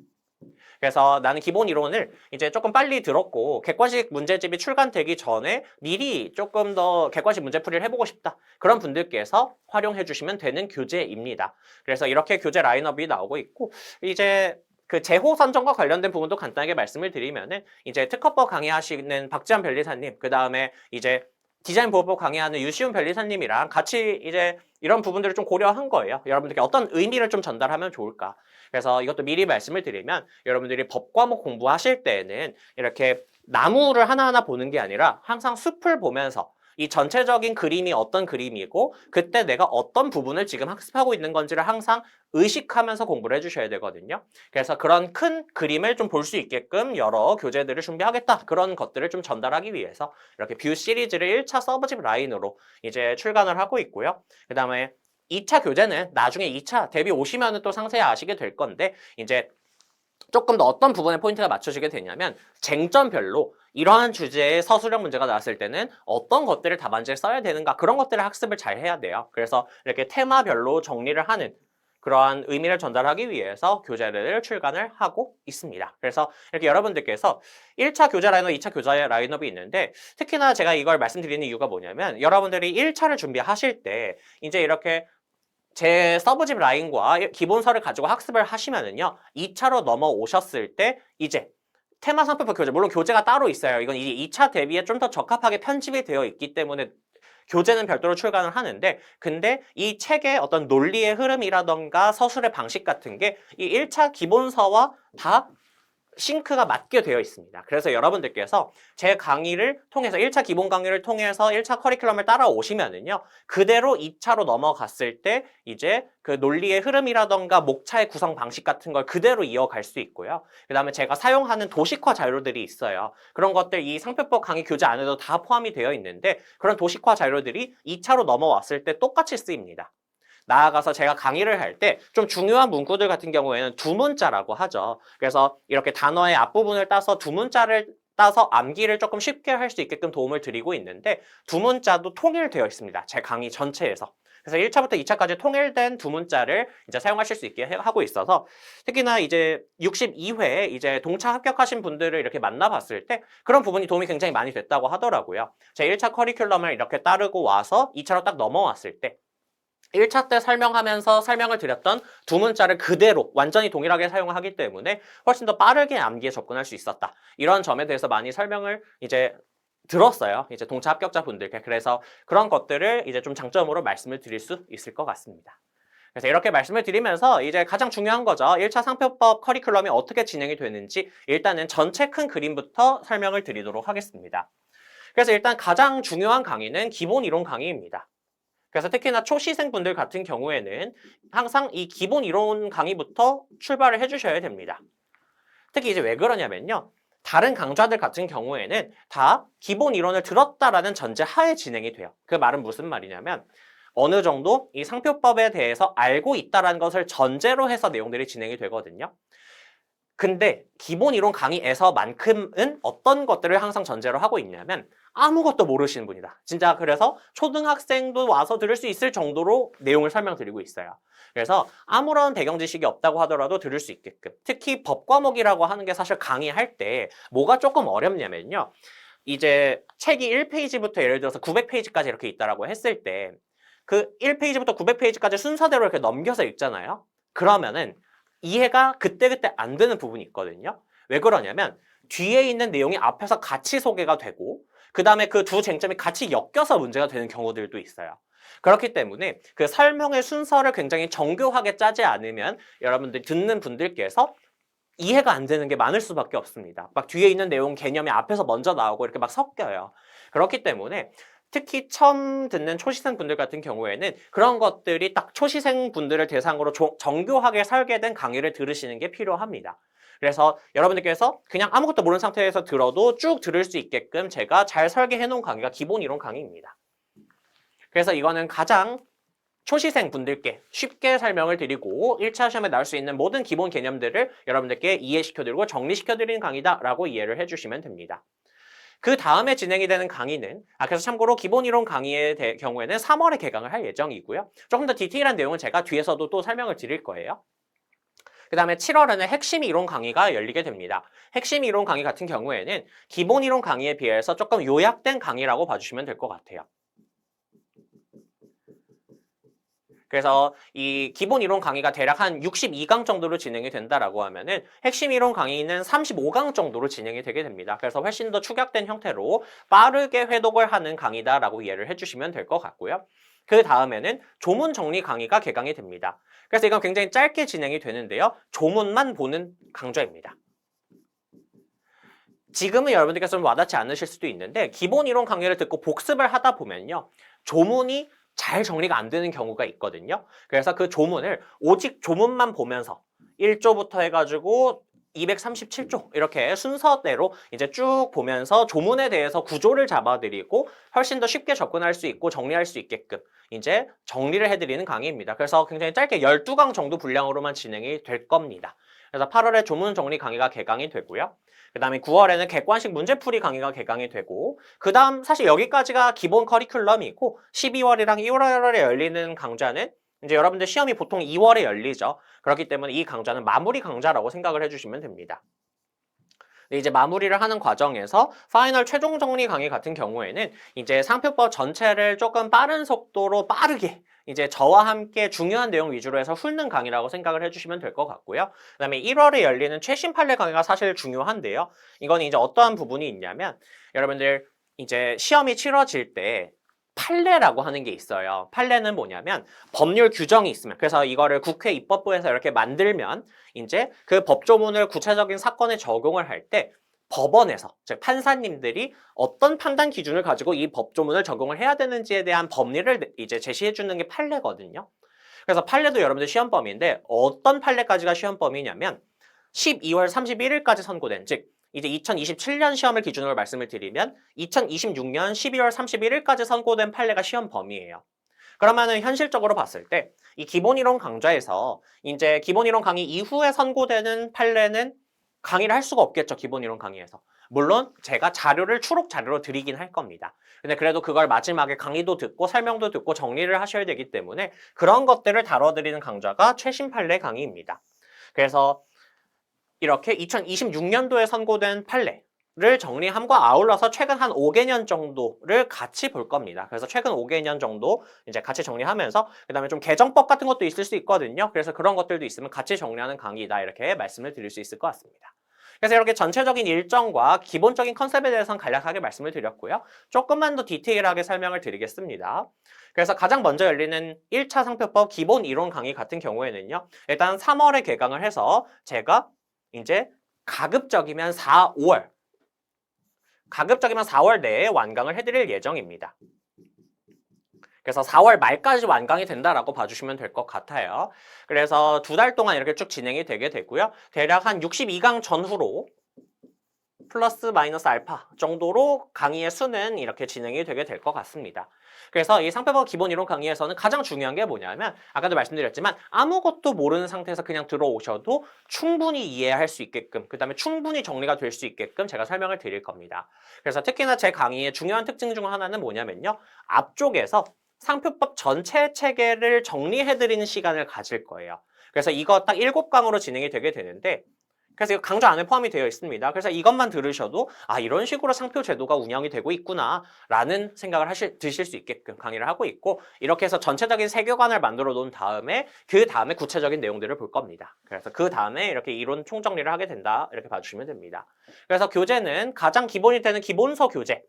그래서 나는 기본 이론을 이제 조금 빨리 들었고 객관식 문제집이 출간되기 전에 미리 조금 더 객관식 문제풀이를 해보고 싶다. 그런 분들께서 활용해 주시면 되는 교재입니다. 그래서 이렇게 교재 라인업이 나오고 있고 이제 그 재호 선정과 관련된 부분도 간단하게 말씀을 드리면은 이제 특허법 강의하시는 박지한 변리사님, 그 다음에 이제 디자인 보호법 강의하는 유시훈 변리사님이랑 같이 이제 이런 부분들을 좀 고려한 거예요. 여러분들께 어떤 의미를 좀 전달하면 좋을까. 그래서 이것도 미리 말씀을 드리면 여러분들이 법 과목 공부하실 때는 이렇게 나무를 하나하나 보는 게 아니라 항상 숲을 보면서 이 전체적인 그림이 어떤 그림이고 그때 내가 어떤 부분을 지금 학습하고 있는 건지를 항상 의식하면서 공부를 해주셔야 되거든요. 그래서 그런 큰 그림을 좀 볼 수 있게끔 여러 교재들을 준비하겠다. 그런 것들을 좀 전달하기 위해서 이렇게 뷰 시리즈를 1차 서브집 라인으로 이제 출간을 하고 있고요. 그 다음에 2차 교재는 나중에 2차 대비 오시면은 또 상세히 아시게 될 건데 이제 조금 더 어떤 부분에 포인트가 맞춰지게 되냐면 쟁점별로 이러한 주제의 서술형 문제가 나왔을 때는 어떤 것들을 답안지에 써야 되는가 그런 것들을 학습을 잘 해야 돼요. 그래서 이렇게 테마별로 정리를 하는 그러한 의미를 전달하기 위해서 교재를 출간을 하고 있습니다. 그래서 이렇게 여러분들께서 1차 교재 라인업, 2차 교재 라인업이 있는데 특히나 제가 이걸 말씀드리는 이유가 뭐냐면 여러분들이 1차를 준비하실 때 이제 이렇게 제 서브집 라인과 기본서를 가지고 학습을 하시면은요, 2차로 넘어오셨을 때 이제 테마 상표법 교재, 물론 교재가 따로 있어요. 이건 이제 2차 대비에 좀 더 적합하게 편집이 되어 있기 때문에 교재는 별도로 출간을 하는데, 근데 이 책의 어떤 논리의 흐름이라던가 서술의 방식 같은 게 이 1차 기본서와 다 싱크가 맞게 되어 있습니다. 그래서 여러분들께서 제 강의를 통해서 1차 기본 강의를 통해서 1차 커리큘럼을 따라오시면은요. 그대로 2차로 넘어갔을 때 이제 그 논리의 흐름이라던가 목차의 구성 방식 같은 걸 그대로 이어갈 수 있고요. 그 다음에 제가 사용하는 도식화 자료들이 있어요. 그런 것들 이 상표법 강의 교재 안에도 다 포함이 되어 있는데 그런 도식화 자료들이 2차로 넘어왔을 때 똑같이 쓰입니다. 나아가서 제가 강의를 할 때 좀 중요한 문구들 같은 경우에는 두문자라고 하죠. 그래서 이렇게 단어의 앞부분을 따서 두문자를 따서 암기를 조금 쉽게 할 수 있게끔 도움을 드리고 있는데 두문자도 통일되어 있습니다. 제 강의 전체에서. 그래서 1차부터 2차까지 통일된 두문자를 이제 사용하실 수 있게 하고 있어서 특히나 이제 62회 이제 동차 합격하신 분들을 이렇게 만나봤을 때 그런 부분이 도움이 굉장히 많이 됐다고 하더라고요. 제 1차 커리큘럼을 이렇게 따르고 와서 2차로 딱 넘어왔을 때 1차 때 설명하면서 설명을 드렸던 두 문자를 그대로 완전히 동일하게 사용하기 때문에 훨씬 더 빠르게 암기에 접근할 수 있었다. 이런 점에 대해서 많이 설명을 이제 들었어요. 이제 동차 합격자 분들께. 그래서 그런 것들을 이제 좀 장점으로 말씀을 드릴 수 있을 것 같습니다. 그래서 이렇게 말씀을 드리면서 이제 가장 중요한 거죠. 1차 상표법 커리큘럼이 어떻게 진행이 되는지 일단은 전체 큰 그림부터 설명을 드리도록 하겠습니다. 그래서 일단 가장 중요한 강의는 기본 이론 강의입니다. 그래서 특히나 초시생분들 같은 경우에는 항상 이 기본 이론 강의부터 출발을 해주셔야 됩니다. 특히 이제 왜 그러냐면요. 다른 강좌들 같은 경우에는 다 기본 이론을 들었다라는 전제 하에 진행이 돼요. 그 말은 무슨 말이냐면 어느 정도 이 상표법에 대해서 알고 있다는 것을 전제로 해서 내용들이 진행이 되거든요. 근데 기본 이론 강의에서만큼은 어떤 것들을 항상 전제로 하고 있냐면 아무것도 모르시는 분이다. 진짜 그래서 초등학생도 와서 들을 수 있을 정도로 내용을 설명드리고 있어요. 그래서 아무런 배경 지식이 없다고 하더라도 들을 수 있게끔. 특히 법 과목이라고 하는 게 사실 강의할 때 뭐가 조금 어렵냐면요. 이제 책이 1페이지부터 예를 들어서 900페이지까지 이렇게 있다라고 했을 때 그 1페이지부터 900페이지까지 순서대로 이렇게 넘겨서 읽잖아요. 그러면은 이해가 그때그때 안 되는 부분이 있거든요. 왜 그러냐면 뒤에 있는 내용이 앞에서 같이 소개가 되고 그 다음에 그 두 쟁점이 같이 엮여서 문제가 되는 경우들도 있어요. 그렇기 때문에 그 설명의 순서를 굉장히 정교하게 짜지 않으면 여러분들 듣는 분들께서 이해가 안 되는 게 많을 수밖에 없습니다. 막 뒤에 있는 내용 개념이 앞에서 먼저 나오고 이렇게 막 섞여요. 그렇기 때문에 특히 처음 듣는 초시생 분들 같은 경우에는 그런 것들이 딱 초시생 분들을 대상으로 정교하게 설계된 강의를 들으시는 게 필요합니다. 그래서 여러분들께서 그냥 아무것도 모르는 상태에서 들어도 쭉 들을 수 있게끔 제가 잘 설계해 놓은 강의가 기본 이론 강의입니다. 그래서 이거는 가장 초시생 분들께 쉽게 설명을 드리고 1차 시험에 나올 수 있는 모든 기본 개념들을 여러분들께 이해시켜드리고 정리시켜드리는 강의다라고 이해를 해주시면 됩니다. 그 다음에 진행이 되는 강의는 그래서 참고로 기본 이론 강의의 경우에는 3월에 개강을 할 예정이고요. 조금 더 디테일한 내용은 제가 뒤에서도 또 설명을 드릴 거예요. 그 다음에 7월에는 핵심 이론 강의가 열리게 됩니다. 핵심 이론 강의 같은 경우에는 기본 이론 강의에 비해서 조금 요약된 강의라고 봐주시면 될 것 같아요. 그래서 이 기본 이론 강의가 대략 한 62강 정도로 진행이 된다라고 하면은 핵심 이론 강의는 35강 정도로 진행이 되게 됩니다. 그래서 훨씬 더 축약된 형태로 빠르게 회독을 하는 강의다라고 이해를 해주시면 될 것 같고요. 그 다음에는 조문 정리 강의가 개강이 됩니다. 그래서 이건 굉장히 짧게 진행이 되는데요. 조문만 보는 강좌입니다. 지금은 여러분들께서 좀 와닿지 않으실 수도 있는데 기본 이론 강의를 듣고 복습을 하다 보면요. 조문이 잘 정리가 안 되는 경우가 있거든요. 그래서 그 조문을 오직 조문만 보면서 1조부터 해가지고 237조 이렇게 순서대로 이제 쭉 보면서 조문에 대해서 구조를 잡아드리고 훨씬 더 쉽게 접근할 수 있고 정리할 수 있게끔 이제 정리를 해드리는 강의입니다. 그래서 굉장히 짧게 12강 정도 분량으로만 진행이 될 겁니다. 그래서 8월에 조문 정리 강의가 개강이 되고요. 그 다음에 9월에는 객관식 문제풀이 강의가 개강이 되고 그 다음 사실 여기까지가 기본 커리큘럼이고 12월이랑 1월에 열리는 강좌는 이제 여러분들 시험이 보통 2월에 열리죠. 그렇기 때문에 이 강좌는 마무리 강좌라고 생각을 해주시면 됩니다. 이제 마무리를 하는 과정에서 파이널 최종 정리 강의 같은 경우에는 이제 상표법 전체를 조금 빠른 속도로 빠르게 이제 저와 함께 중요한 내용 위주로 해서 훑는 강의라고 생각을 해주시면 될 것 같고요. 그 다음에 1월에 열리는 최신 판례 강의가 사실 중요한데요. 이건 이제 어떠한 부분이 있냐면 여러분들 이제 시험이 치러질 때 판례라고 하는 게 있어요. 판례는 뭐냐면 법률 규정이 있으면 그래서 이거를 국회 입법부에서 이렇게 만들면 이제 그 법조문을 구체적인 사건에 적용을 할 때 법원에서 즉 판사님들이 어떤 판단 기준을 가지고 이 법조문을 적용을 해야 되는지에 대한 법리를 이제 제시해 주는 게 판례거든요. 그래서 판례도 여러분들 시험범위인데 어떤 판례까지가 시험범위냐면 12월 31일까지 선고된 즉 이제 2027년 시험을 기준으로 말씀을 드리면 2026년 12월 31일까지 선고된 판례가 시험 범위예요. 그러면은 현실적으로 봤을 때 이 기본이론 강좌에서 이제 기본이론 강의 이후에 선고되는 판례는 강의를 할 수가 없겠죠. 기본이론 강의에서. 물론 제가 자료를 추록 자료로 드리긴 할 겁니다. 근데 그래도 그걸 마지막에 강의도 듣고 설명도 듣고 정리를 하셔야 되기 때문에 그런 것들을 다뤄드리는 강좌가 최신 판례 강의입니다. 그래서 이렇게 2026년도에 선고된 판례를 정리함과 아울러서 최근 한 5개년 정도를 같이 볼 겁니다. 그래서 최근 5개년 정도 이제 같이 정리하면서 그다음에 좀 개정법 같은 것도 있을 수 있거든요. 그래서 그런 것들도 있으면 같이 정리하는 강의다 이렇게 말씀을 드릴 수 있을 것 같습니다. 그래서 이렇게 전체적인 일정과 기본적인 컨셉에 대해서는 간략하게 말씀을 드렸고요. 조금만 더 디테일하게 설명을 드리겠습니다. 그래서 가장 먼저 열리는 1차 상표법 기본 이론 강의 같은 경우에는요. 일단 3월에 개강을 해서 제가 이제 가급적이면 4월 내에 완강을 해드릴 예정입니다. 그래서 4월 말까지 완강이 된다라고 봐주시면 될 것 같아요. 그래서 2달 동안 이렇게 쭉 진행이 되게 되고요. 대략 한 62강 전후로 플러스 마이너스 알파 정도로 강의의 수는 이렇게 진행이 되게 될 것 같습니다. 그래서 이 상표법 기본 이론 강의에서는 가장 중요한 게 뭐냐면 아까도 말씀드렸지만 아무것도 모르는 상태에서 그냥 들어오셔도 충분히 이해할 수 있게끔 그 다음에 충분히 정리가 될 수 있게끔 제가 설명을 드릴 겁니다. 그래서 특히나 제 강의의 중요한 특징 중 하나는 뭐냐면요. 앞쪽에서 상표법 전체 체계를 정리해드리는 시간을 가질 거예요. 그래서 이거 딱 7강으로 진행이 되게 되는데 그래서 이거 강좌 안에 포함이 되어 있습니다. 그래서 이것만 들으셔도 아 이런 식으로 상표 제도가 운영이 되고 있구나 라는 생각을 드실 수 있게끔 강의를 하고 있고 이렇게 해서 전체적인 세계관을 만들어 놓은 다음에 그 다음에 구체적인 내용들을 볼 겁니다. 그래서 그 다음에 이렇게 이론 총정리를 하게 된다 이렇게 봐주시면 됩니다. 그래서 교재는 가장 기본이 되는 기본서 교재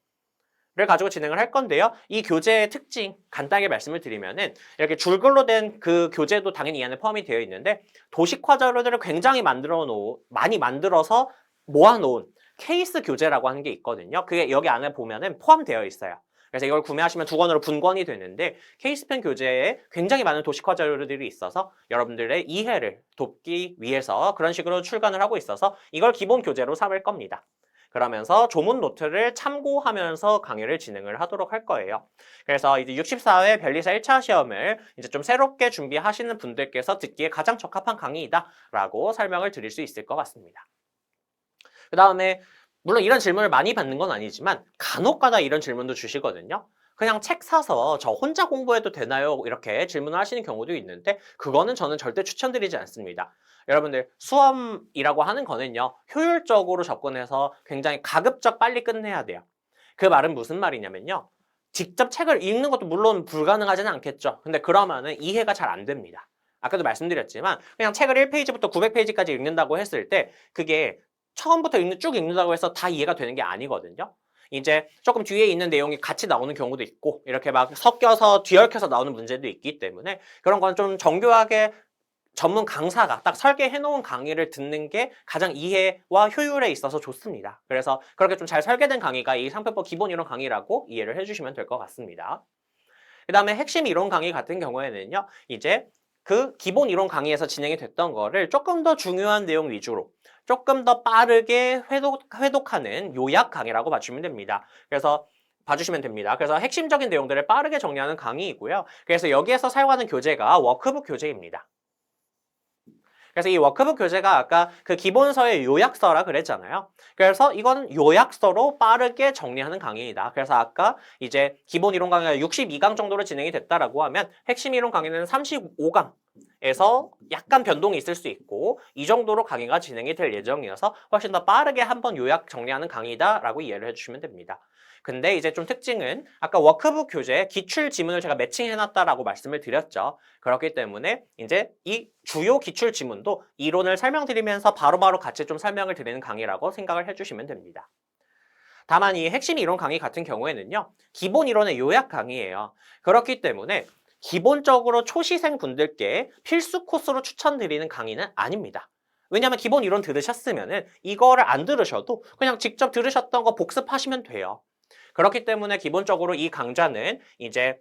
를 가지고 진행을 할 건데요. 이 교재의 특징 간단하게 말씀을 드리면은 이렇게 줄글로 된 그 교재도 당연히 이 안에 포함이 되어 있는데 도식화 자료들을 굉장히 많이 만들어서 모아놓은 케이스 교재라고 하는 게 있거든요. 그게 여기 안에 보면은 포함되어 있어요. 그래서 이걸 구매하시면 2권으로 분권이 되는데 케이스펜 교재에 굉장히 많은 도식화 자료들이 있어서 여러분들의 이해를 돕기 위해서 그런 식으로 출간을 하고 있어서 이걸 기본 교재로 삼을 겁니다. 그러면서 조문 노트를 참고하면서 강의를 진행을 하도록 할 거예요. 그래서 이제 64회 변리사 1차 시험을 이제 좀 새롭게 준비하시는 분들께서 듣기에 가장 적합한 강의이다라고 설명을 드릴 수 있을 것 같습니다. 그 다음에 물론 이런 질문을 많이 받는 건 아니지만 간혹가다 이런 질문도 주시거든요. 그냥 책 사서 저 혼자 공부해도 되나요? 이렇게 질문을 하시는 경우도 있는데 그거는 저는 절대 추천드리지 않습니다. 여러분들 수험이라고 하는 거는요. 효율적으로 접근해서 굉장히 가급적 빨리 끝내야 돼요. 그 말은 무슨 말이냐면요. 직접 책을 읽는 것도 물론 불가능하지는 않겠죠. 근데 그러면은 이해가 잘 안 됩니다. 아까도 말씀드렸지만 그냥 책을 1페이지부터 900페이지까지 읽는다고 했을 때 그게 처음부터 쭉 읽는다고 해서 다 이해가 되는 게 아니거든요. 이제 조금 뒤에 있는 내용이 같이 나오는 경우도 있고 이렇게 막 섞여서 뒤얽혀서 나오는 문제도 있기 때문에 그런 건 좀 정교하게 전문 강사가 딱 설계해 놓은 강의를 듣는 게 가장 이해와 효율에 있어서 좋습니다. 그래서 그렇게 좀 잘 설계된 강의가 이 상표법 기본 이론 강의라고 이해를 해주시면 될 것 같습니다. 그 다음에 핵심 이론 강의 같은 경우에는요. 이제 그 기본 이론 강의에서 진행이 됐던 거를 조금 더 중요한 내용 위주로 조금 더 빠르게 회독하는 요약 강의라고 봐주시면 됩니다. 그래서 봐주시면 됩니다. 그래서 핵심적인 내용들을 빠르게 정리하는 강의이고요. 그래서 여기에서 사용하는 교재가 워크북 교재입니다. 그래서 이 워크북 교재가 아까 그 기본서의 요약서라 그랬잖아요. 그래서 이건 요약서로 빠르게 정리하는 강의이다. 그래서 아까 이제 기본 이론 강의가 62강 정도로 진행이 됐다라고 하면 핵심 이론 강의는 35강에서 약간 변동이 있을 수 있고 이 정도로 강의가 진행이 될 예정이어서 훨씬 더 빠르게 한번 요약 정리하는 강의다라고 이해를 해주시면 됩니다. 근데 이제 좀 특징은 아까 워크북 교재에 기출 지문을 제가 매칭해놨다라고 말씀을 드렸죠. 그렇기 때문에 이제 이 주요 기출 지문도 이론을 설명드리면서 바로바로 같이 좀 설명을 드리는 강의라고 생각을 해주시면 됩니다. 다만 이 핵심 이론 강의 같은 경우에는요. 기본 이론의 요약 강의예요. 그렇기 때문에 기본적으로 초시생 분들께 필수 코스로 추천드리는 강의는 아닙니다. 왜냐하면 기본 이론 들으셨으면은 이거를 안 들으셔도 그냥 직접 들으셨던 거 복습하시면 돼요. 그렇기 때문에 기본적으로 이 강좌는 이제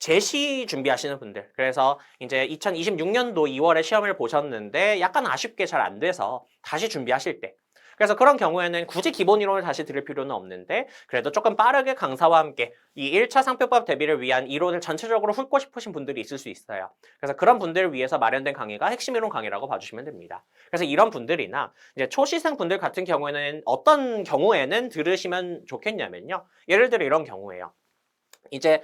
제시 준비하시는 분들, 그래서 이제 2026년도 2월에 시험을 보셨는데 약간 아쉽게 잘 안 돼서 다시 준비하실 때, 그래서 그런 경우에는 굳이 기본 이론을 다시 들을 필요는 없는데 그래도 조금 빠르게 강사와 함께 이 1차 상표법 대비를 위한 이론을 전체적으로 훑고 싶으신 분들이 있을 수 있어요. 그래서 그런 분들을 위해서 마련된 강의가 핵심 이론 강의라고 봐주시면 됩니다. 그래서 이런 분들이나 이제 초시생 분들 같은 경우에는 어떤 경우에는 들으시면 좋겠냐면요. 예를 들어 이런 경우예요. 이제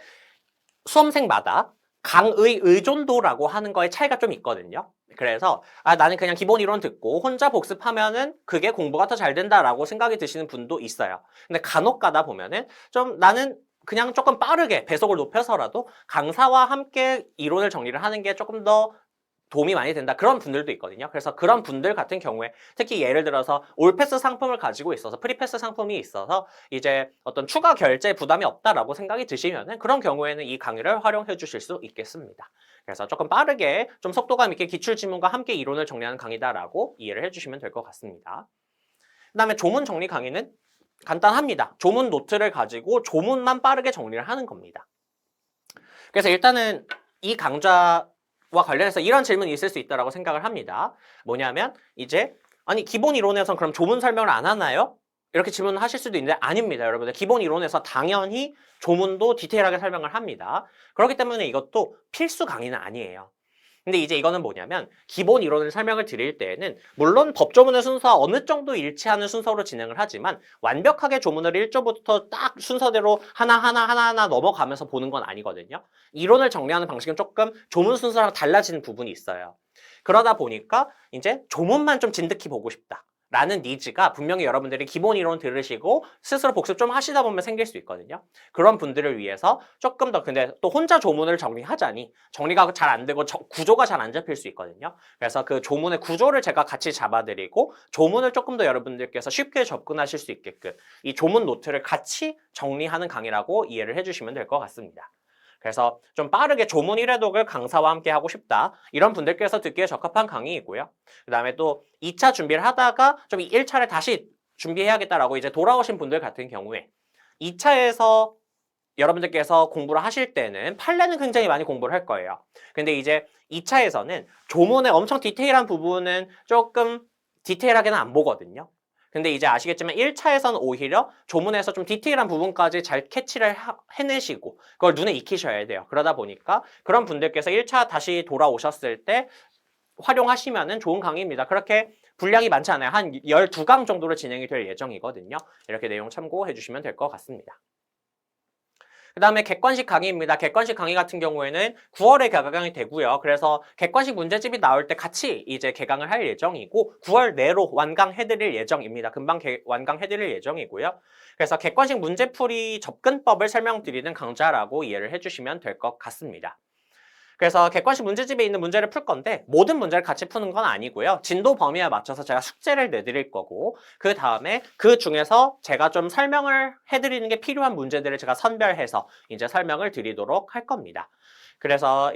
수험생마다 강의 의존도라고 하는 거에 차이가 좀 있거든요. 그래서 나는 그냥 기본 이론 듣고 혼자 복습하면은 그게 공부가 더 잘 된다라고 생각이 드시는 분도 있어요. 근데 간혹 가다 보면은 좀 나는 그냥 조금 빠르게 배속을 높여서라도 강사와 함께 이론을 정리를 하는 게 조금 더 도움이 많이 된다. 그런 분들도 있거든요. 그래서 그런 분들 같은 경우에 특히 예를 들어서 올패스 상품을 가지고 있어서 프리패스 상품이 있어서 이제 어떤 추가 결제 부담이 없다라고 생각이 드시면은 그런 경우에는 이 강의를 활용해 주실 수 있겠습니다. 그래서 조금 빠르게 좀 속도감 있게 기출 지문과 함께 이론을 정리하는 강의다라고 이해를 해주시면 될 것 같습니다. 그 다음에 조문 정리 강의는 간단합니다. 조문 노트를 가지고 조문만 빠르게 정리를 하는 겁니다. 그래서 일단은 이 강좌 와 관련해서 이런 질문이 있을 수 있다고 생각을 합니다. 뭐냐면 이제 아니 기본 이론에선 그럼 조문 설명을 안 하나요? 이렇게 질문을 하실 수도 있는데 아닙니다. 여러분들 기본 이론에서 당연히 조문도 디테일하게 설명을 합니다. 그렇기 때문에 이것도 필수 강의는 아니에요. 근데 이제 이거는 뭐냐면 기본 이론을 설명을 드릴 때에는 물론 법조문의 순서와 어느 정도 일치하는 순서로 진행을 하지만 완벽하게 조문을 1조부터 딱 순서대로 하나하나 넘어가면서 보는 건 아니거든요. 이론을 정리하는 방식은 조금 조문 순서랑 달라지는 부분이 있어요. 그러다 보니까 이제 조문만 좀 진득히 보고 싶다. 라는 니즈가 분명히 여러분들이 기본 이론 들으시고 스스로 복습 좀 하시다 보면 생길 수 있거든요. 그런 분들을 위해서 조금 더 근데 또 혼자 조문을 정리하자니 정리가 잘 안 되고 구조가 잘 안 잡힐 수 있거든요. 그래서 그 조문의 구조를 제가 같이 잡아드리고 조문을 조금 더 여러분들께서 쉽게 접근하실 수 있게끔 이 조문 노트를 같이 정리하는 강의라고 이해를 해주시면 될 것 같습니다. 그래서 좀 빠르게 조문 1회독을 강사와 함께 하고 싶다. 이런 분들께서 듣기에 적합한 강의이고요. 그 다음에 또 2차 준비를 하다가 좀 1차를 다시 준비해야겠다라고 이제 돌아오신 분들 같은 경우에 2차에서 여러분들께서 공부를 하실 때는 판례는 굉장히 많이 공부를 할 거예요. 근데 이제 2차에서는 조문의 엄청 디테일한 부분은 조금 디테일하게는 안 보거든요. 근데 이제 아시겠지만 1차에서는 오히려 조문에서 좀 디테일한 부분까지 잘 캐치를 해내시고 그걸 눈에 익히셔야 돼요. 그러다 보니까 그런 분들께서 1차 다시 돌아오셨을 때 활용하시면은 좋은 강의입니다. 그렇게 분량이 많지 않아요. 한 12강 정도로 진행이 될 예정이거든요. 이렇게 내용 참고해 주시면 될 것 같습니다. 그 다음에 객관식 강의입니다. 객관식 강의 같은 경우에는 9월에 개강이 되고요. 그래서 객관식 문제집이 나올 때 같이 이제 개강을 할 예정이고 9월 내로 완강해드릴 예정입니다. 금방 완강해드릴 예정이고요. 그래서 객관식 문제풀이 접근법을 설명드리는 강좌라고 이해를 해주시면 될 것 같습니다. 그래서 객관식 문제집에 있는 문제를 풀 건데 모든 문제를 같이 푸는 건 아니고요. 진도 범위에 맞춰서 제가 숙제를 내드릴 거고 그 다음에 그 중에서 제가 좀 설명을 해드리는 게 필요한 문제들을 제가 선별해서 이제 설명을 드리도록 할 겁니다. 그래서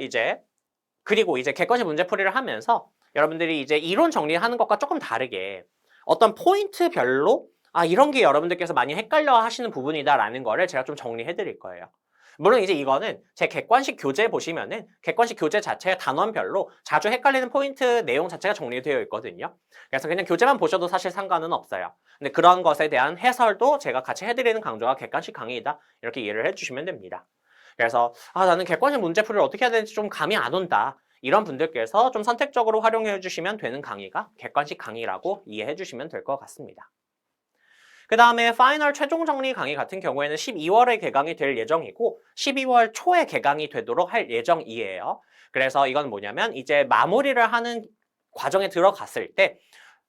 그리고 이제 객관식 문제풀이를 하면서 여러분들이 이제 이론 정리하는 것과 조금 다르게 어떤 포인트별로 이런 게 여러분들께서 많이 헷갈려 하시는 부분이다라는 거를 제가 좀 정리해 드릴 거예요. 물론 이제 이거는 제 객관식 교재 보시면은 객관식 교재 자체의 단원별로 자주 헷갈리는 포인트 내용 자체가 정리되어 있거든요. 그래서 그냥 교재만 보셔도 사실 상관은 없어요. 근데 그런 것에 대한 해설도 제가 같이 해드리는 강좌가 객관식 강의이다. 이렇게 이해를 해주시면 됩니다. 그래서 나는 객관식 문제풀이를 어떻게 해야 되는지 좀 감이 안 온다. 이런 분들께서 좀 선택적으로 활용해 주시면 되는 강의가 객관식 강의라고 이해해 주시면 될 것 같습니다. 그 다음에 파이널 최종 정리 강의 같은 경우에는 12월에 개강이 될 예정이고 12월 초에 개강이 되도록 할 예정이에요. 그래서 이건 뭐냐면 이제 마무리를 하는 과정에 들어갔을 때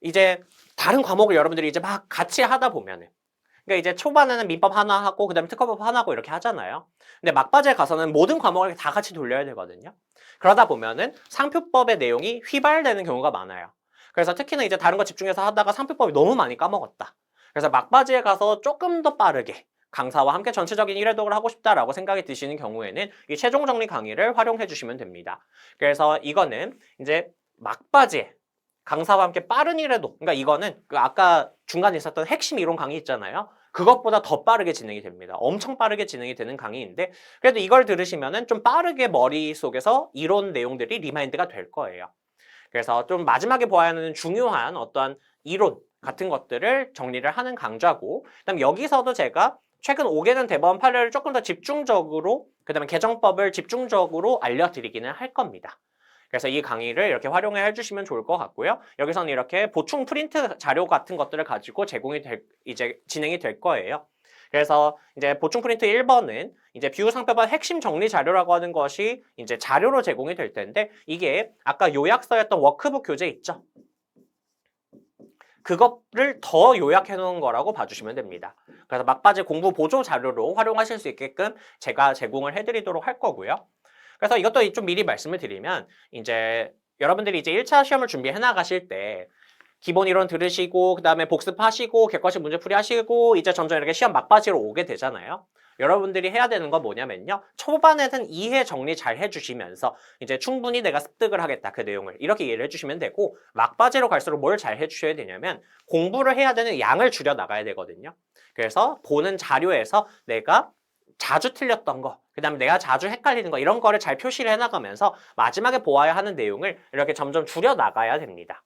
이제 다른 과목을 여러분들이 이제 막 같이 하다 보면은 그러니까 이제 초반에는 민법 하나 하고 그다음에 특허법 하나 하고 이렇게 하잖아요. 근데 막바지에 가서는 모든 과목을 다 같이 돌려야 되거든요. 그러다 보면은 상표법의 내용이 휘발되는 경우가 많아요. 그래서 특히나 이제 다른 거 집중해서 하다가 상표법이 너무 많이 까먹었다. 그래서 막바지에 가서 조금 더 빠르게 강사와 함께 전체적인 일회독을 하고 싶다라고 생각이 드시는 경우에는 이 최종 정리 강의를 활용해 주시면 됩니다. 그래서 이거는 이제 막바지에 강사와 함께 빠른 일회독, 그러니까 이거는 그 아까 중간에 있었던 핵심 이론 강의 있잖아요. 그것보다 더 빠르게 진행이 됩니다. 엄청 빠르게 진행이 되는 강의인데 그래도 이걸 들으시면은 좀 빠르게 머릿속에서 이론 내용들이 리마인드가 될 거예요. 그래서 좀 마지막에 보아야 하는 중요한 어떠한 이론 같은 것들을 정리를 하는 강좌고 그다음 여기서도 제가 최근 5개년 대법원 판례를 조금 더 집중적으로 그다음에 개정법을 집중적으로 알려드리기는 할 겁니다. 그래서 이 강의를 이렇게 활용해 해주시면 좋을 것 같고요. 여기서는 이렇게 보충 프린트 자료 같은 것들을 가지고 이제 진행이 될 거예요. 그래서 이제 보충 프린트 1번은 이제 비유 상표반 핵심 정리 자료라고 하는 것이 이제 자료로 제공이 될 텐데 이게 아까 요약서였던 워크북 교재 있죠? 그거를 더 요약해 놓은 거라고 봐주시면 됩니다. 그래서 막바지 공부 보조 자료로 활용하실 수 있게끔 제가 제공을 해드리도록 할 거고요. 그래서 이것도 좀 미리 말씀을 드리면 이제 여러분들이 이제 1차 시험을 준비해 나가실 때 기본 이론 들으시고 그다음에 복습하시고 객관식 문제풀이 하시고 이제 점점 이렇게 시험 막바지로 오게 되잖아요. 여러분들이 해야 되는 건 뭐냐면요. 초반에는 이해 정리 잘 해주시면서 이제 충분히 내가 습득을 하겠다 그 내용을 이렇게 이해를 해주시면 되고 막바지로 갈수록 뭘 잘 해주셔야 되냐면 공부를 해야 되는 양을 줄여 나가야 되거든요. 그래서 보는 자료에서 내가 자주 틀렸던 거, 그 다음에 내가 자주 헷갈리는 거 이런 거를 잘 표시를 해나가면서 마지막에 보아야 하는 내용을 이렇게 점점 줄여 나가야 됩니다.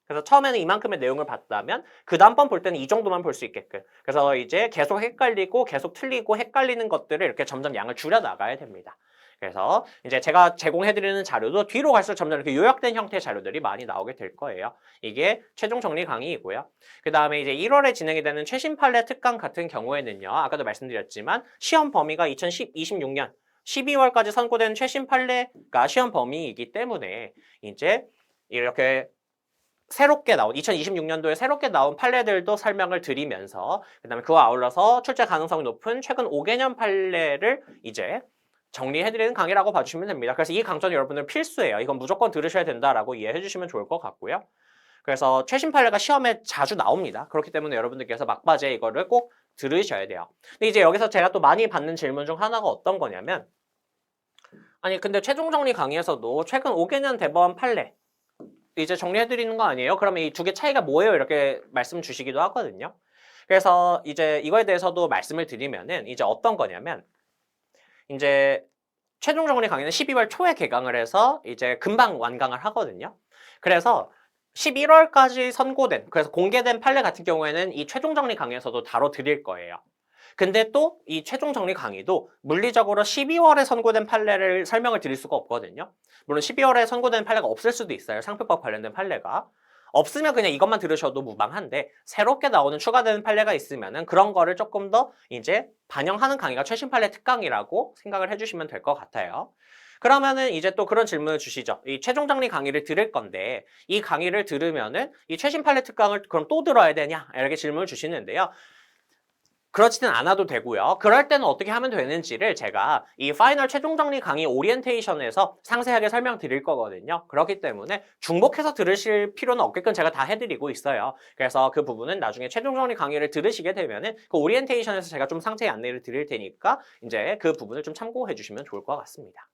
그래서 처음에는 이만큼의 내용을 봤다면 그 다음번 볼 때는 이 정도만 볼 수 있게끔 그래서 이제 계속 헷갈리고 계속 틀리고 헷갈리는 것들을 이렇게 점점 양을 줄여 나가야 됩니다. 그래서 이제 제가 제공해드리는 자료도 뒤로 갈수록 점점 이렇게 요약된 형태의 자료들이 많이 나오게 될 거예요. 이게 최종 정리 강의이고요. 그 다음에 이제 1월에 진행이 되는 최신 판례 특강 같은 경우에는요. 아까도 말씀드렸지만 시험 범위가 2026년 12월까지 선고된 최신 판례가 시험 범위이기 때문에 이제 이렇게 새롭게 나온 2026년도에 새롭게 나온 판례들도 설명을 드리면서 그다음에 그와 아울러서 출제 가능성이 높은 최근 5개년 판례를 이제 정리해드리는 강의라고 봐주시면 됩니다. 그래서 이 강좌는 여러분들 필수예요. 이건 무조건 들으셔야 된다라고 이해해 주시면 좋을 것 같고요. 그래서 최신 판례가 시험에 자주 나옵니다. 그렇기 때문에 여러분들께서 막바지에 이거를 꼭 들으셔야 돼요. 근데 이제 여기서 제가 또 많이 받는 질문 중 하나가 어떤 거냐면 아니 근데 최종 정리 강의에서도 최근 5개년 대법원 판례 이제 정리해드리는 거 아니에요? 그러면 이 두 개 차이가 뭐예요? 이렇게 말씀 주시기도 하거든요. 그래서 이제 이거에 대해서도 말씀을 드리면은 이제 어떤 거냐면 이제 최종 정리 강의는 12월 초에 개강을 해서 이제 금방 완강을 하거든요. 그래서 11월까지 선고된, 그래서 공개된 판례 같은 경우에는 이 최종 정리 강의에서도 다뤄드릴 거예요. 근데 또 이 최종 정리 강의도 물리적으로 12월에 선고된 판례를 설명을 드릴 수가 없거든요. 물론 12월에 선고된 판례가 없을 수도 있어요. 상표법 관련된 판례가. 없으면 그냥 이것만 들으셔도 무방한데 새롭게 나오는 추가되는 판례가 있으면은 그런 거를 조금 더 이제 반영하는 강의가 최신 판례 특강이라고 생각을 해주시면 될 것 같아요. 그러면은 이제 또 그런 질문을 주시죠. 이 최종 정리 강의를 들을 건데 이 강의를 들으면은 이 최신 판례 특강을 그럼 또 들어야 되냐? 이렇게 질문을 주시는데요. 그렇지는 않아도 되고요. 그럴 때는 어떻게 하면 되는지를 제가 이 파이널 최종 정리 강의 오리엔테이션에서 상세하게 설명드릴 거거든요. 그렇기 때문에 중복해서 들으실 필요는 없게끔 제가 다 해드리고 있어요. 그래서 그 부분은 나중에 최종 정리 강의를 들으시게 되면은 그 오리엔테이션에서 제가 좀 상세히 안내를 드릴 테니까 이제 그 부분을 좀 참고해 주시면 좋을 것 같습니다.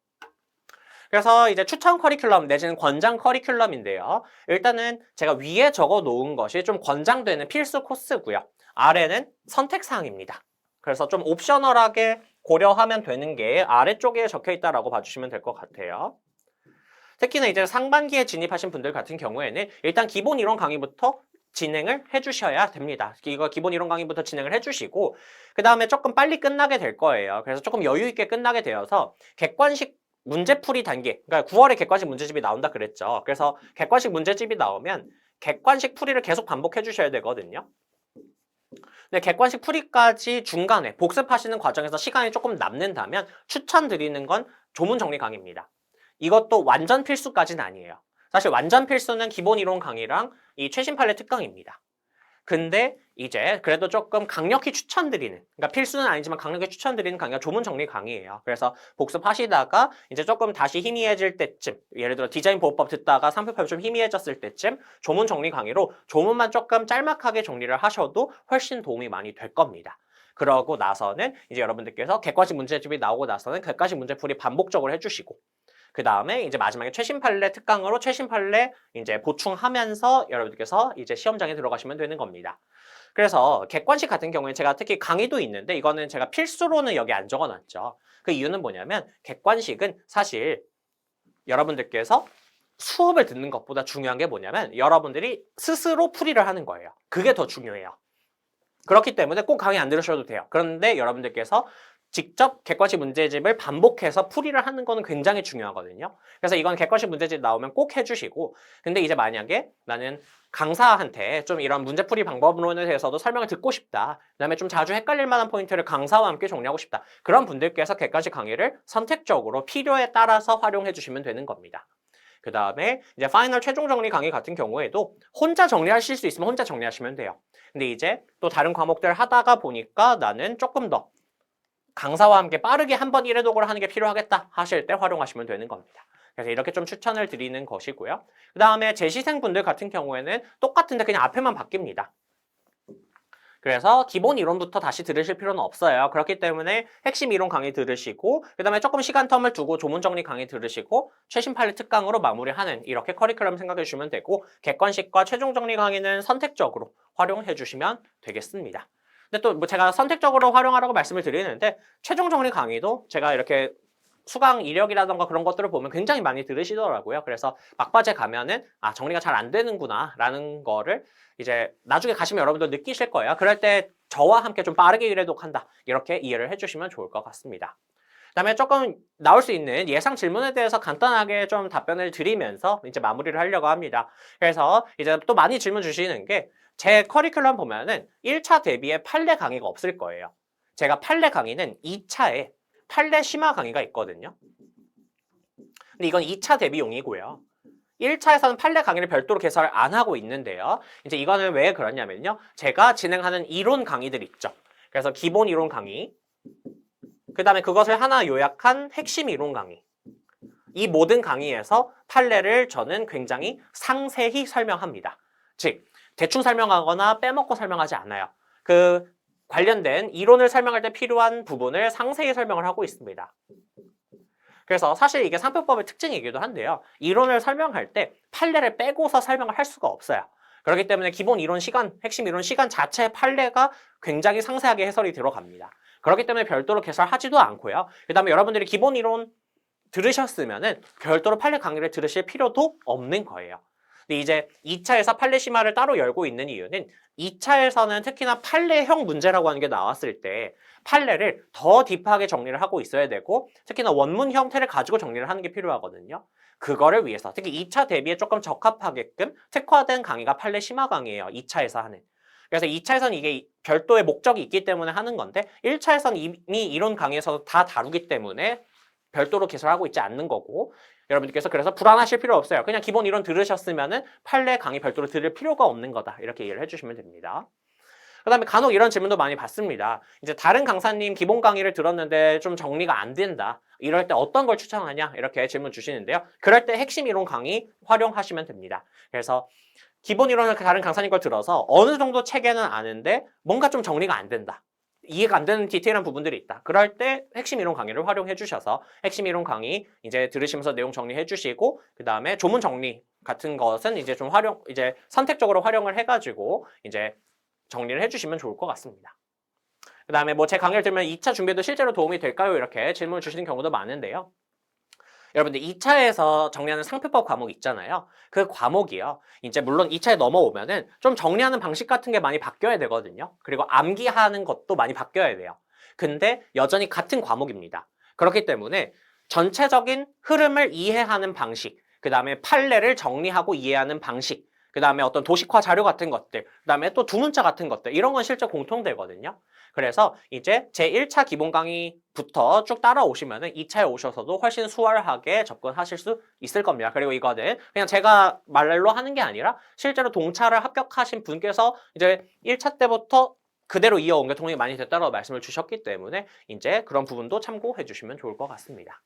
그래서 이제 추천 커리큘럼 내지는 권장 커리큘럼인데요. 일단은 제가 위에 적어 놓은 것이 좀 권장되는 필수 코스고요. 아래는 선택사항입니다. 그래서 좀 옵셔널하게 고려하면 되는 게 아래쪽에 적혀 있다라고 봐주시면 될 것 같아요. 특히나 이제 상반기에 진입하신 분들 같은 경우에는 일단 기본 이론 강의부터 진행을 해주셔야 됩니다. 이거 기본 이론 강의부터 진행을 해주시고 그 다음에 조금 빨리 끝나게 될 거예요. 그래서 조금 여유 있게 끝나게 되어서 객관식 문제풀이 단계, 그러니까 9월에 객관식 문제집이 나온다 그랬죠. 그래서 객관식 문제집이 나오면 객관식 풀이를 계속 반복해 주셔야 되거든요. 근데 객관식 풀이까지 중간에 복습하시는 과정에서 시간이 조금 남는다면 추천드리는 건 조문 정리 강의입니다. 이것도 완전 필수까지는 아니에요. 사실 완전 필수는 기본 이론 강의랑 이 최신 판례 특강입니다. 근데 이제 그래도 조금 강력히 추천드리는, 그러니까 필수는 아니지만 강력히 추천드리는 강의가 조문 정리 강의예요. 그래서 복습하시다가 이제 조금 다시 희미해질 때쯤, 예를 들어 디자인 보호법 듣다가 상표법이 좀 희미해졌을 때쯤 조문 정리 강의로 조문만 조금 짤막하게 정리를 하셔도 훨씬 도움이 많이 될 겁니다. 그러고 나서는 이제 여러분들께서 객관식 문제집이 나오고 나서는 객관식 문제풀이 반복적으로 해주시고, 그 다음에 이제 마지막에 최신 판례 특강으로 최신 판례 이제 보충하면서 여러분들께서 이제 시험장에 들어가시면 되는 겁니다. 그래서 객관식 같은 경우에 제가 특히 강의도 있는데 이거는 제가 필수로는 여기 안 적어놨죠. 그 이유는 뭐냐면 객관식은 사실 여러분들께서 수업을 듣는 것보다 중요한 게 뭐냐면 여러분들이 스스로 풀이를 하는 거예요. 그게 더 중요해요. 그렇기 때문에 꼭 강의 안 들으셔도 돼요. 그런데 여러분들께서 직접 객관식 문제집을 반복해서 풀이를 하는 거는 굉장히 중요하거든요. 그래서 이건 객관식 문제집 나오면 꼭 해주시고, 근데 이제 만약에 나는 강사한테 좀 이런 문제풀이 방법론에 대해서도 설명을 듣고 싶다, 그 다음에 좀 자주 헷갈릴 만한 포인트를 강사와 함께 정리하고 싶다, 그런 분들께서 객관식 강의를 선택적으로 필요에 따라서 활용해 주시면 되는 겁니다. 그 다음에 이제 파이널 최종 정리 강의 같은 경우에도 혼자 정리하실 수 있으면 혼자 정리하시면 돼요. 근데 이제 또 다른 과목들 하다가 보니까 나는 조금 더 강사와 함께 빠르게 한 번 1회 독을 하는 게 필요하겠다 하실 때 활용하시면 되는 겁니다. 그래서 이렇게 좀 추천을 드리는 것이고요. 그 다음에 재시생분들 같은 경우에는 똑같은데 그냥 앞에만 바뀝니다. 그래서 기본 이론부터 다시 들으실 필요는 없어요. 그렇기 때문에 핵심 이론 강의 들으시고, 그 다음에 조금 시간 텀을 두고 조문 정리 강의 들으시고, 최신 판례 특강으로 마무리하는 이렇게 커리큘럼 생각해 주시면 되고, 객관식과 최종 정리 강의는 선택적으로 활용해 주시면 되겠습니다. 근데 또 뭐 제가 선택적으로 활용하라고 말씀을 드리는데, 최종 정리 강의도 제가 이렇게 수강 이력이라던가 그런 것들을 보면 굉장히 많이 들으시더라고요. 그래서 막바지에 가면은 아, 정리가 잘 안 되는구나 라는 거를 이제 나중에 가시면 여러분들 느끼실 거예요. 그럴 때 저와 함께 좀 빠르게 일해독한다, 이렇게 이해를 해주시면 좋을 것 같습니다. 그다음에 조금 나올 수 있는 예상 질문에 대해서 간단하게 좀 답변을 드리면서 이제 마무리를 하려고 합니다. 그래서 이제 또 많이 질문 주시는 게, 제 커리큘럼 보면은 1차 대비에 판례 강의가 없을 거예요. 제가 판례 강의는 2차에 판례 심화 강의가 있거든요. 근데 이건 2차 대비용이고요. 1차에서는 판례 강의를 별도로 개설을 안 하고 있는데요. 이제 이거는 왜 그러냐면요, 제가 진행하는 이론 강의들 있죠. 그래서 기본 이론 강의, 그 다음에 그것을 하나 요약한 핵심 이론 강의, 이 모든 강의에서 판례를 저는 굉장히 상세히 설명합니다. 즉, 대충 설명하거나 빼먹고 설명하지 않아요. 그 관련된 이론을 설명할 때 필요한 부분을 상세히 설명을 하고 있습니다. 그래서 사실 이게 상표법의 특징이기도 한데요, 이론을 설명할 때 판례를 빼고서 설명을 할 수가 없어요. 그렇기 때문에 기본 이론 시간, 핵심 이론 시간 자체의 판례가 굉장히 상세하게 해설이 들어갑니다. 그렇기 때문에 별도로 개설하지도 않고요. 그 다음에 여러분들이 기본 이론 들으셨으면은 별도로 판례 강의를 들으실 필요도 없는 거예요. 근데 이제 2차에서 판례 심화를 따로 열고 있는 이유는 2차에서는 특히나 판례형 문제라고 하는 게 나왔을 때 판례를 더 딥하게 정리를 하고 있어야 되고, 특히나 원문 형태를 가지고 정리를 하는 게 필요하거든요. 그거를 위해서 특히 2차 대비에 조금 적합하게끔 특화된 강의가 판례 심화 강의예요. 2차에서 하는. 그래서 2차에서는 이게 별도의 목적이 있기 때문에 하는 건데, 1차에서는 이미 이론 강의에서 다 다루기 때문에 별도로 개설하고 있지 않는 거고, 여러분들께서 그래서 불안하실 필요 없어요. 그냥 기본 이론 들으셨으면은 판례 강의 별도로 들을 필요가 없는 거다, 이렇게 이해를 해주시면 됩니다. 그 다음에 간혹 이런 질문도 많이 받습니다. 이제 다른 강사님 기본 강의를 들었는데 좀 정리가 안 된다, 이럴 때 어떤 걸 추천하냐, 이렇게 질문 주시는데요. 그럴 때 핵심 이론 강의 활용하시면 됩니다. 그래서 기본 이론을 다른 강사님 걸 들어서 어느 정도 체계는 아는데 뭔가 좀 정리가 안 된다, 이해가 안 되는 디테일한 부분들이 있다, 그럴 때 핵심 이론 강의를 활용해 주셔서 핵심 이론 강의 이제 들으시면서 내용 정리해 주시고, 그 다음에 조문 정리 같은 것은 이제 좀 이제 선택적으로 활용을 해가지고 이제 정리를 해주시면 좋을 것 같습니다. 그 다음에 뭐 제 강의를 들으면 2차 준비에도 실제로 도움이 될까요? 이렇게 질문을 주시는 경우도 많은데요. 여러분들 2차에서 정리하는 상표법 과목 있잖아요. 그 과목이요, 이제 물론 2차에 넘어오면은 좀 정리하는 방식 같은 게 많이 바뀌어야 되거든요. 그리고 암기하는 것도 많이 바뀌어야 돼요. 근데 여전히 같은 과목입니다. 그렇기 때문에 전체적인 흐름을 이해하는 방식, 그 다음에 판례를 정리하고 이해하는 방식, 그 다음에 어떤 도식화 자료 같은 것들, 그 다음에 또 두문자 같은 것들, 이런 건 실제 공통되거든요. 그래서 이제 제 1차 기본 강의부터 쭉 따라오시면은 2차에 오셔서도 훨씬 수월하게 접근하실 수 있을 겁니다. 그리고 이거는 그냥 제가 말로 하는 게 아니라 실제로 동차를 합격하신 분께서 이제 1차 때부터 그대로 이어온 게 도움이 많이 됐다고 말씀을 주셨기 때문에 이제 그런 부분도 참고해 주시면 좋을 것 같습니다.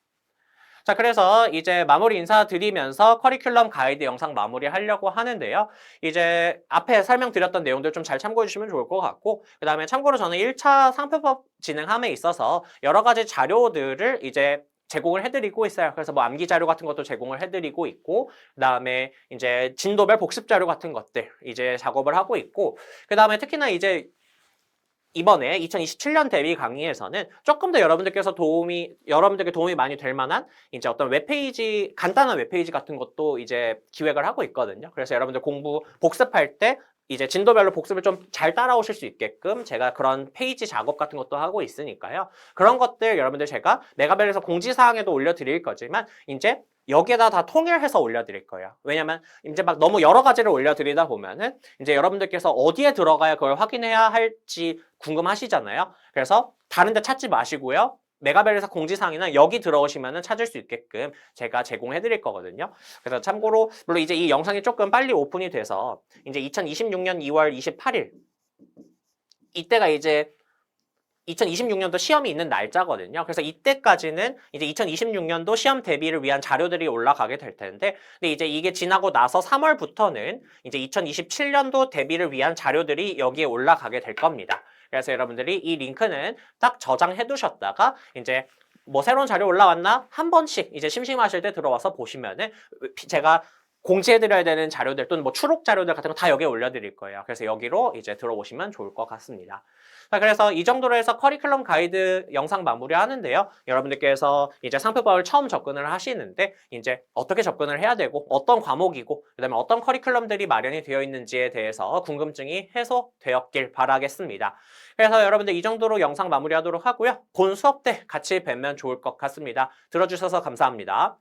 자, 그래서 이제 마무리 인사드리면서 커리큘럼 가이드 영상 마무리하려고 하는데요. 이제 앞에 설명드렸던 내용들 좀 잘 참고해 주시면 좋을 것 같고, 그 다음에 참고로 저는 1차 상표법 진행함에 있어서 여러 가지 자료들을 이제 제공을 해드리고 있어요. 그래서 뭐 암기 자료 같은 것도 제공을 해드리고 있고, 그 다음에 이제 진도별 복습 자료 같은 것들 이제 작업을 하고 있고, 그 다음에 특히나 이제 이번에 2027년 대비 강의에서는 조금 더 여러분들께 도움이 많이 될 만한 이제 어떤 웹페이지, 간단한 웹페이지 같은 것도 이제 기획을 하고 있거든요. 그래서 여러분들 복습할 때 이제 진도별로 복습을 좀 잘 따라오실 수 있게끔 제가 그런 페이지 작업 같은 것도 하고 있으니까요. 그런 것들 여러분들 제가 메가벨에서 공지사항에도 올려드릴 거지만 이제 여기에다 다 통일해서 올려드릴 거예요. 왜냐면 이제 막 너무 여러 가지를 올려드리다 보면은 이제 여러분들께서 어디에 들어가야 그걸 확인해야 할지 궁금하시잖아요. 그래서 다른 데 찾지 마시고요. 메가벨에서 공지사항이나 여기 들어오시면은 찾을 수 있게끔 제가 제공해 드릴 거거든요. 그래서 참고로 물론 이제 이 영상이 조금 빨리 오픈이 돼서 이제 2026년 2월 28일 이때가 이제 2026년도 시험이 있는 날짜거든요. 그래서 이때까지는 이제 2026년도 시험 대비를 위한 자료들이 올라가게 될 텐데, 근데 이제 이게 지나고 나서 3월부터는 이제 2027년도 대비를 위한 자료들이 여기에 올라가게 될 겁니다. 그래서 여러분들이 이 링크는 딱 저장해 두셨다가 이제 뭐 새로운 자료 올라왔나? 한 번씩 이제 심심하실 때 들어와서 보시면은 제가 공지해드려야 되는 자료들 또는 뭐 추록 자료들 같은 거 다 여기에 올려드릴 거예요. 그래서 여기로 이제 들어오시면 좋을 것 같습니다. 자, 그래서 이 정도로 해서 커리큘럼 가이드 영상 마무리 하는데요. 여러분들께서 이제 상표법을 처음 접근을 하시는데 이제 어떻게 접근을 해야 되고 어떤 과목이고 그다음에 어떤 커리큘럼들이 마련이 되어 있는지에 대해서 궁금증이 해소되었길 바라겠습니다. 그래서 여러분들 이 정도로 영상 마무리하도록 하고요. 본 수업 때 같이 뵈면 좋을 것 같습니다. 들어주셔서 감사합니다.